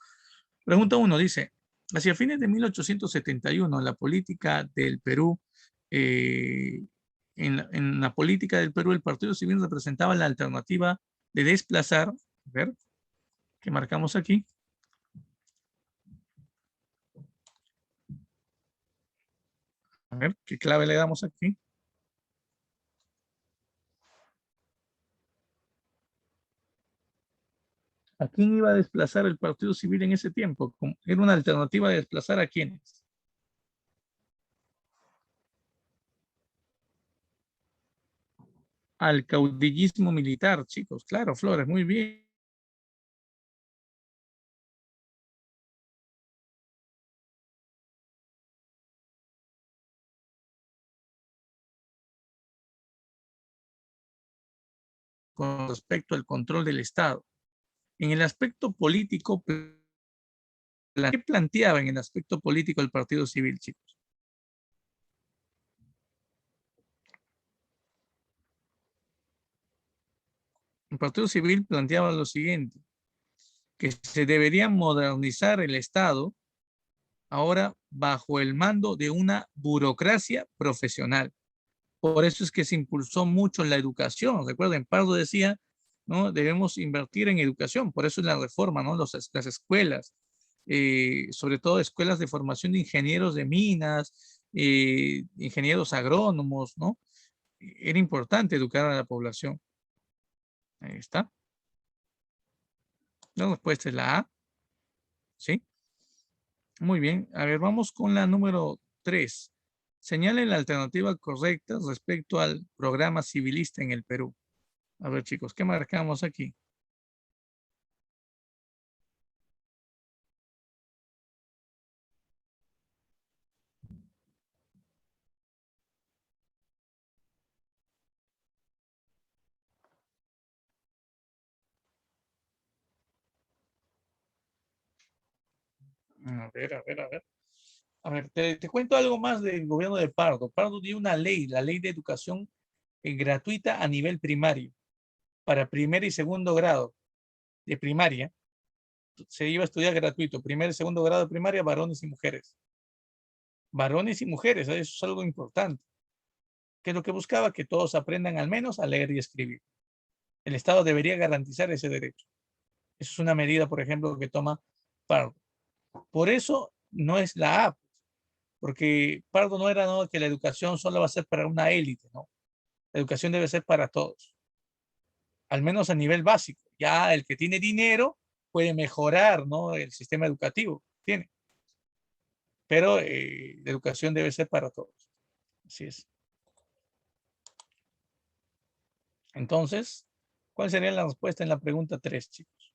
Pregunta 1 dice, hacia fines de 1871, la política del Perú, en la política del Perú, el Partido Civil representaba la alternativa de desplazar, a ver, ¿qué marcamos aquí? A ver, ¿qué clave le damos aquí? ¿A quién iba a desplazar el Partido Civil en ese tiempo? Era una alternativa de desplazar a quiénes. Al caudillismo militar, chicos. Claro, Flores, muy bien. Con respecto al control del Estado. En el aspecto político, ¿qué planteaba en el aspecto político el Partido Civil, chicos? El Partido Civil planteaba lo siguiente, que se debería modernizar el Estado ahora bajo el mando de una burocracia profesional. Por eso es que se impulsó mucho la educación. Recuerden, Pardo decía, ¿no? Debemos invertir en educación. Por eso es la reforma, ¿no? Las escuelas, sobre todo escuelas de formación de ingenieros de minas, ingenieros agrónomos, ¿no? Era importante educar a la población. Ahí está. La respuesta es la A. ¿Sí? Muy bien. A ver, vamos con la número 3. Señale la alternativa correcta respecto al programa civilista en el Perú. A ver, chicos, ¿qué marcamos aquí? A ver, a ver, a ver. A ver, te cuento algo más del gobierno de Pardo. Pardo dio una ley, la ley de educación gratuita a nivel primario, para primer y segundo grado de primaria. Se iba a estudiar gratuito, primer y segundo grado de primaria, varones y mujeres. Varones y mujeres, eso es algo importante. Que es lo que buscaba, que todos aprendan al menos a leer y escribir. El Estado debería garantizar ese derecho. Esa es una medida, por ejemplo, que toma Pardo. Por eso no es la A, porque Pardo no era, ¿no?, que la educación solo va a ser para una élite, ¿no? La educación debe ser para todos, al menos a nivel básico. Ya el que tiene dinero puede mejorar, ¿no?, el sistema educativo, tiene, pero la educación debe ser para todos. Así es. Entonces, ¿Cuál sería la respuesta en la pregunta 3, chicos?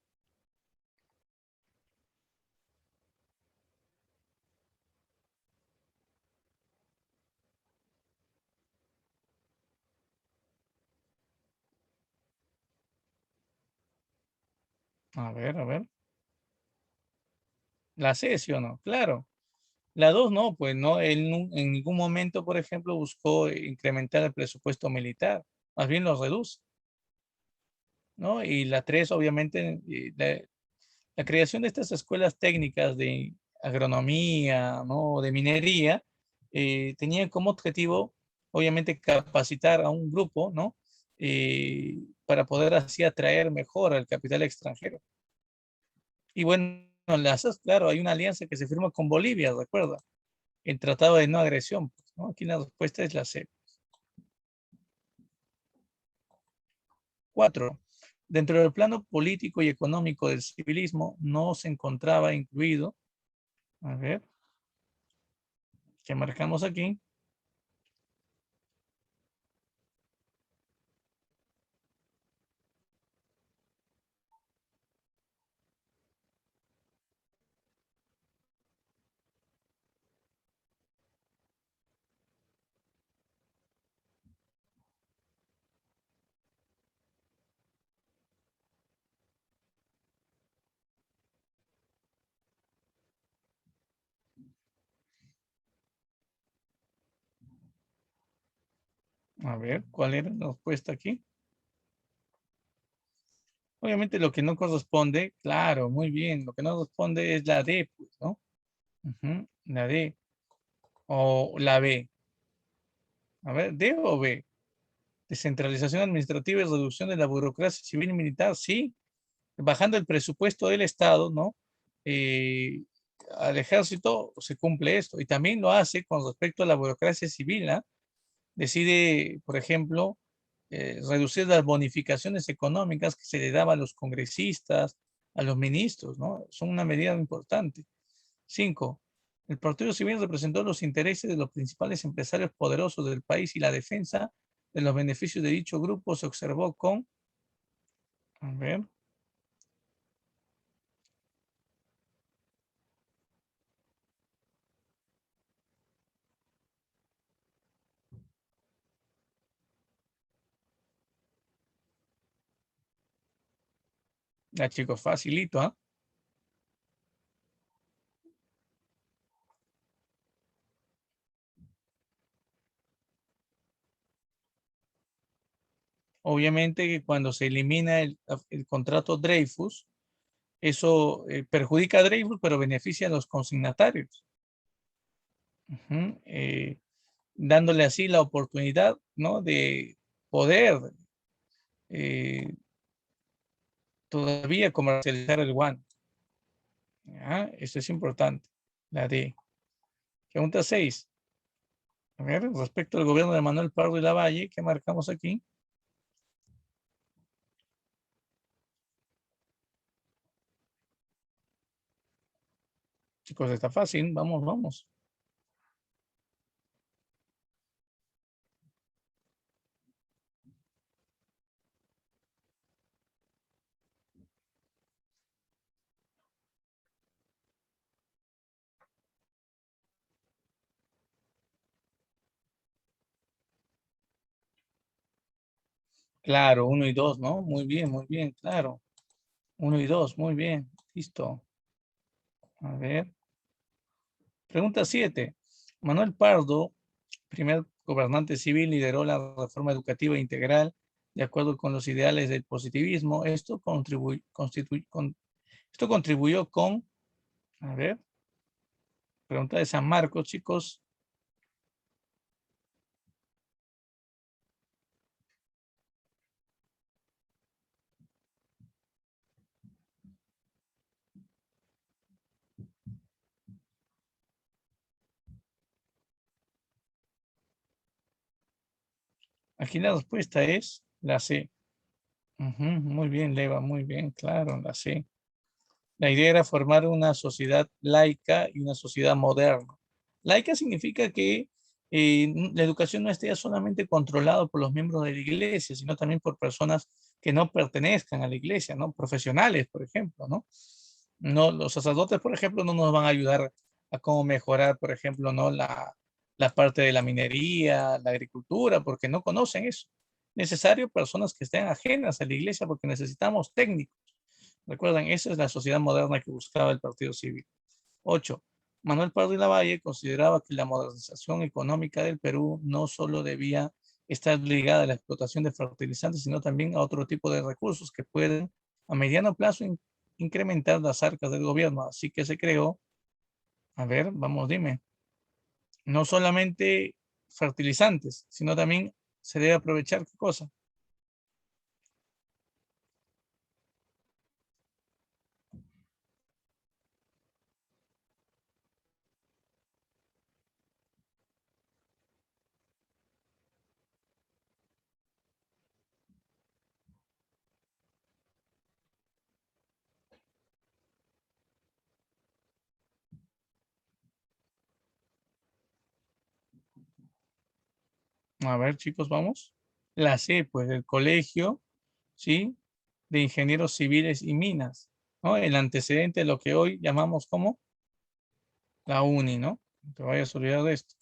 A ver, a ver. La C, ¿sí o no? Claro. La 2 no, pues no, él en ningún momento, por ejemplo, buscó incrementar el presupuesto militar, más bien lo reduce, ¿no? Y la 3, obviamente, la creación de estas escuelas técnicas de agronomía, ¿no? De minería, tenía como objetivo, obviamente, capacitar a un grupo, ¿no? Para poder así atraer mejor al capital extranjero. Y bueno, claro, hay una alianza que se firma con Bolivia, recuerda, el Tratado de No Agresión, pues, ¿no? Aquí la respuesta es la C. 4. Dentro del plano político y económico del civilismo no se encontraba incluido, a ver, ¿qué marcamos aquí? A ver, ¿cuál era la respuesta aquí? Obviamente lo que no corresponde, claro, muy bien, lo que no corresponde es la D, pues, ¿no? Ujú, la D o la B. A ver, ¿D o B? Descentralización administrativa y reducción de la burocracia civil y militar, sí, bajando el presupuesto del Estado, ¿no? Eh, Al ejército se cumple esto y también lo hace con respecto a la burocracia civil, ¿no? Decide, por ejemplo, reducir las bonificaciones económicas que se le daba a los congresistas, a los ministros, ¿no? Son una medida importante. 5. El Partido Civil representó los intereses de los principales empresarios poderosos del país y la defensa de los beneficios de dicho grupo se observó con, a ver, la chico facilito, ¿ah? Obviamente que cuando se elimina el contrato Dreyfus, eso perjudica a Dreyfus, pero beneficia a los consignatarios. Ujú, dándole así la oportunidad, ¿no? De poder eh, todavía comercializar el guano. ¿Ya? Eso es importante. La D. Pregunta 6. A ver, respecto al gobierno de Manuel Pardo y Lavalle, ¿qué marcamos aquí? Chicos, está fácil. Vamos, vamos. Claro, uno y dos, ¿no? Muy bien, claro. Uno y dos, muy bien. Listo. A ver. Pregunta 7. Manuel Pardo, primer gobernante civil, lideró la reforma educativa integral de acuerdo con los ideales del positivismo. Esto contribuyó con, a ver, pregunta de San Marcos, chicos. Aquí la respuesta es la C. Ujú, muy bien, Leva, muy bien, claro, la C. La idea era formar una sociedad laica y una sociedad moderna. Laica significa que la educación no esté solamente controlada por los miembros de la iglesia, sino también por personas que no pertenezcan a la iglesia, ¿no? Profesionales, por ejemplo, ¿no? No, los sacerdotes, por ejemplo, no nos van a ayudar a cómo mejorar, por ejemplo, ¿no? La parte de la minería, la agricultura, porque no conocen eso. Necesario personas que estén ajenas a la iglesia porque necesitamos técnicos. Recuerden, esa es la sociedad moderna que buscaba el Partido Civil. 8. Manuel Pardo y Lavalle consideraba que la modernización económica del Perú no solo debía estar ligada a la explotación de fertilizantes, sino también a otro tipo de recursos que pueden a mediano plazo incrementar las arcas del gobierno. Así que se creó, a ver, vamos, dime, no solamente fertilizantes, sino también se debe aprovechar qué cosa. A ver, chicos, vamos. La C, pues, el colegio, ¿sí? De ingenieros civiles y minas, ¿no? El antecedente de lo que hoy llamamos como la uni, ¿no? No te vayas a olvidar de esto.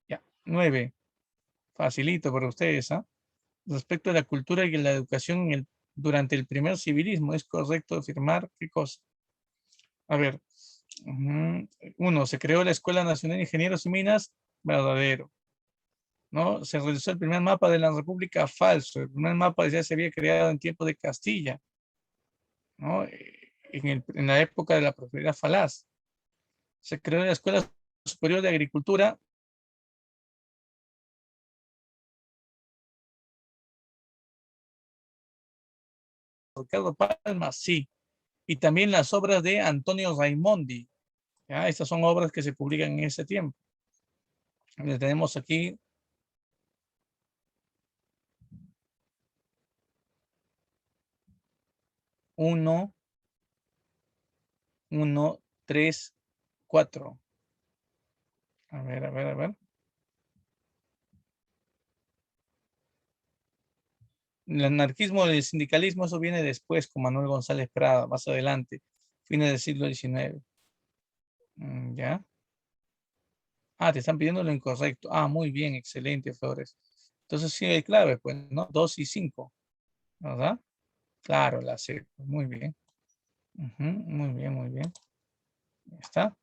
Ya. 9. Facilito para ustedes, ¿ah? Respecto a la cultura y la educación durante el primer civilismo, ¿es correcto afirmar qué cosa? A ver. Uno, se creó la Escuela Nacional de Ingenieros y Minas, verdadero, ¿no? Se realizó el primer mapa de la República, falso. El primer mapa ya se había creado en tiempo de Castilla, ¿no? En la época de la prosperidad falaz. Se creó la Escuela Superior de Agricultura. Ricardo Palma, sí. Y también las obras de Antonio Raimondi. ¿Ya? Estas son obras que se publican en ese tiempo. Le tenemos aquí 1, 1, 3, 4. A ver, a ver, a ver. El anarquismo del sindicalismo, eso viene después con Manuel González Prada, más adelante, fines del siglo XIX. ¿Ya? Ah, te están pidiendo lo incorrecto. Ah, muy bien, excelente, Flores. Entonces sí hay clave, pues, ¿no? 2 y 5, ¿verdad? Claro, la C. Muy bien. Muy bien, muy bien. Ya está.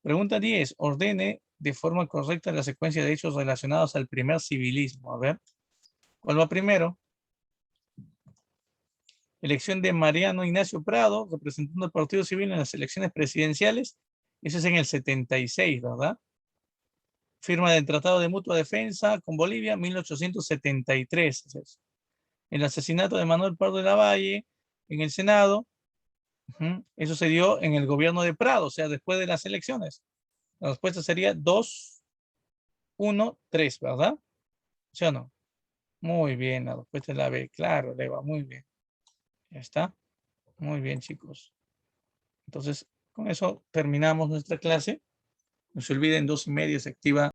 Pregunta 10. Ordene de forma correcta la secuencia de hechos relacionados al primer civilismo. A ver, ¿cuál va primero? Elección de Mariano Ignacio Prado, representando al Partido Civil en las elecciones presidenciales. Eso es en el 76, ¿verdad? Firma del Tratado de Mutua Defensa con Bolivia, 1873. Es eso. El asesinato de Manuel Pardo de Lavalle en el Senado. Eso se dio en el gobierno de Prado, o sea, después de las elecciones. La respuesta sería 2, 1, 3, ¿verdad? ¿Sí o no? Muy bien, la respuesta es la B. Claro, Leva, muy bien. Ya está. Muy bien, chicos. Entonces, con eso terminamos nuestra clase. No se olviden, 2:30 se activa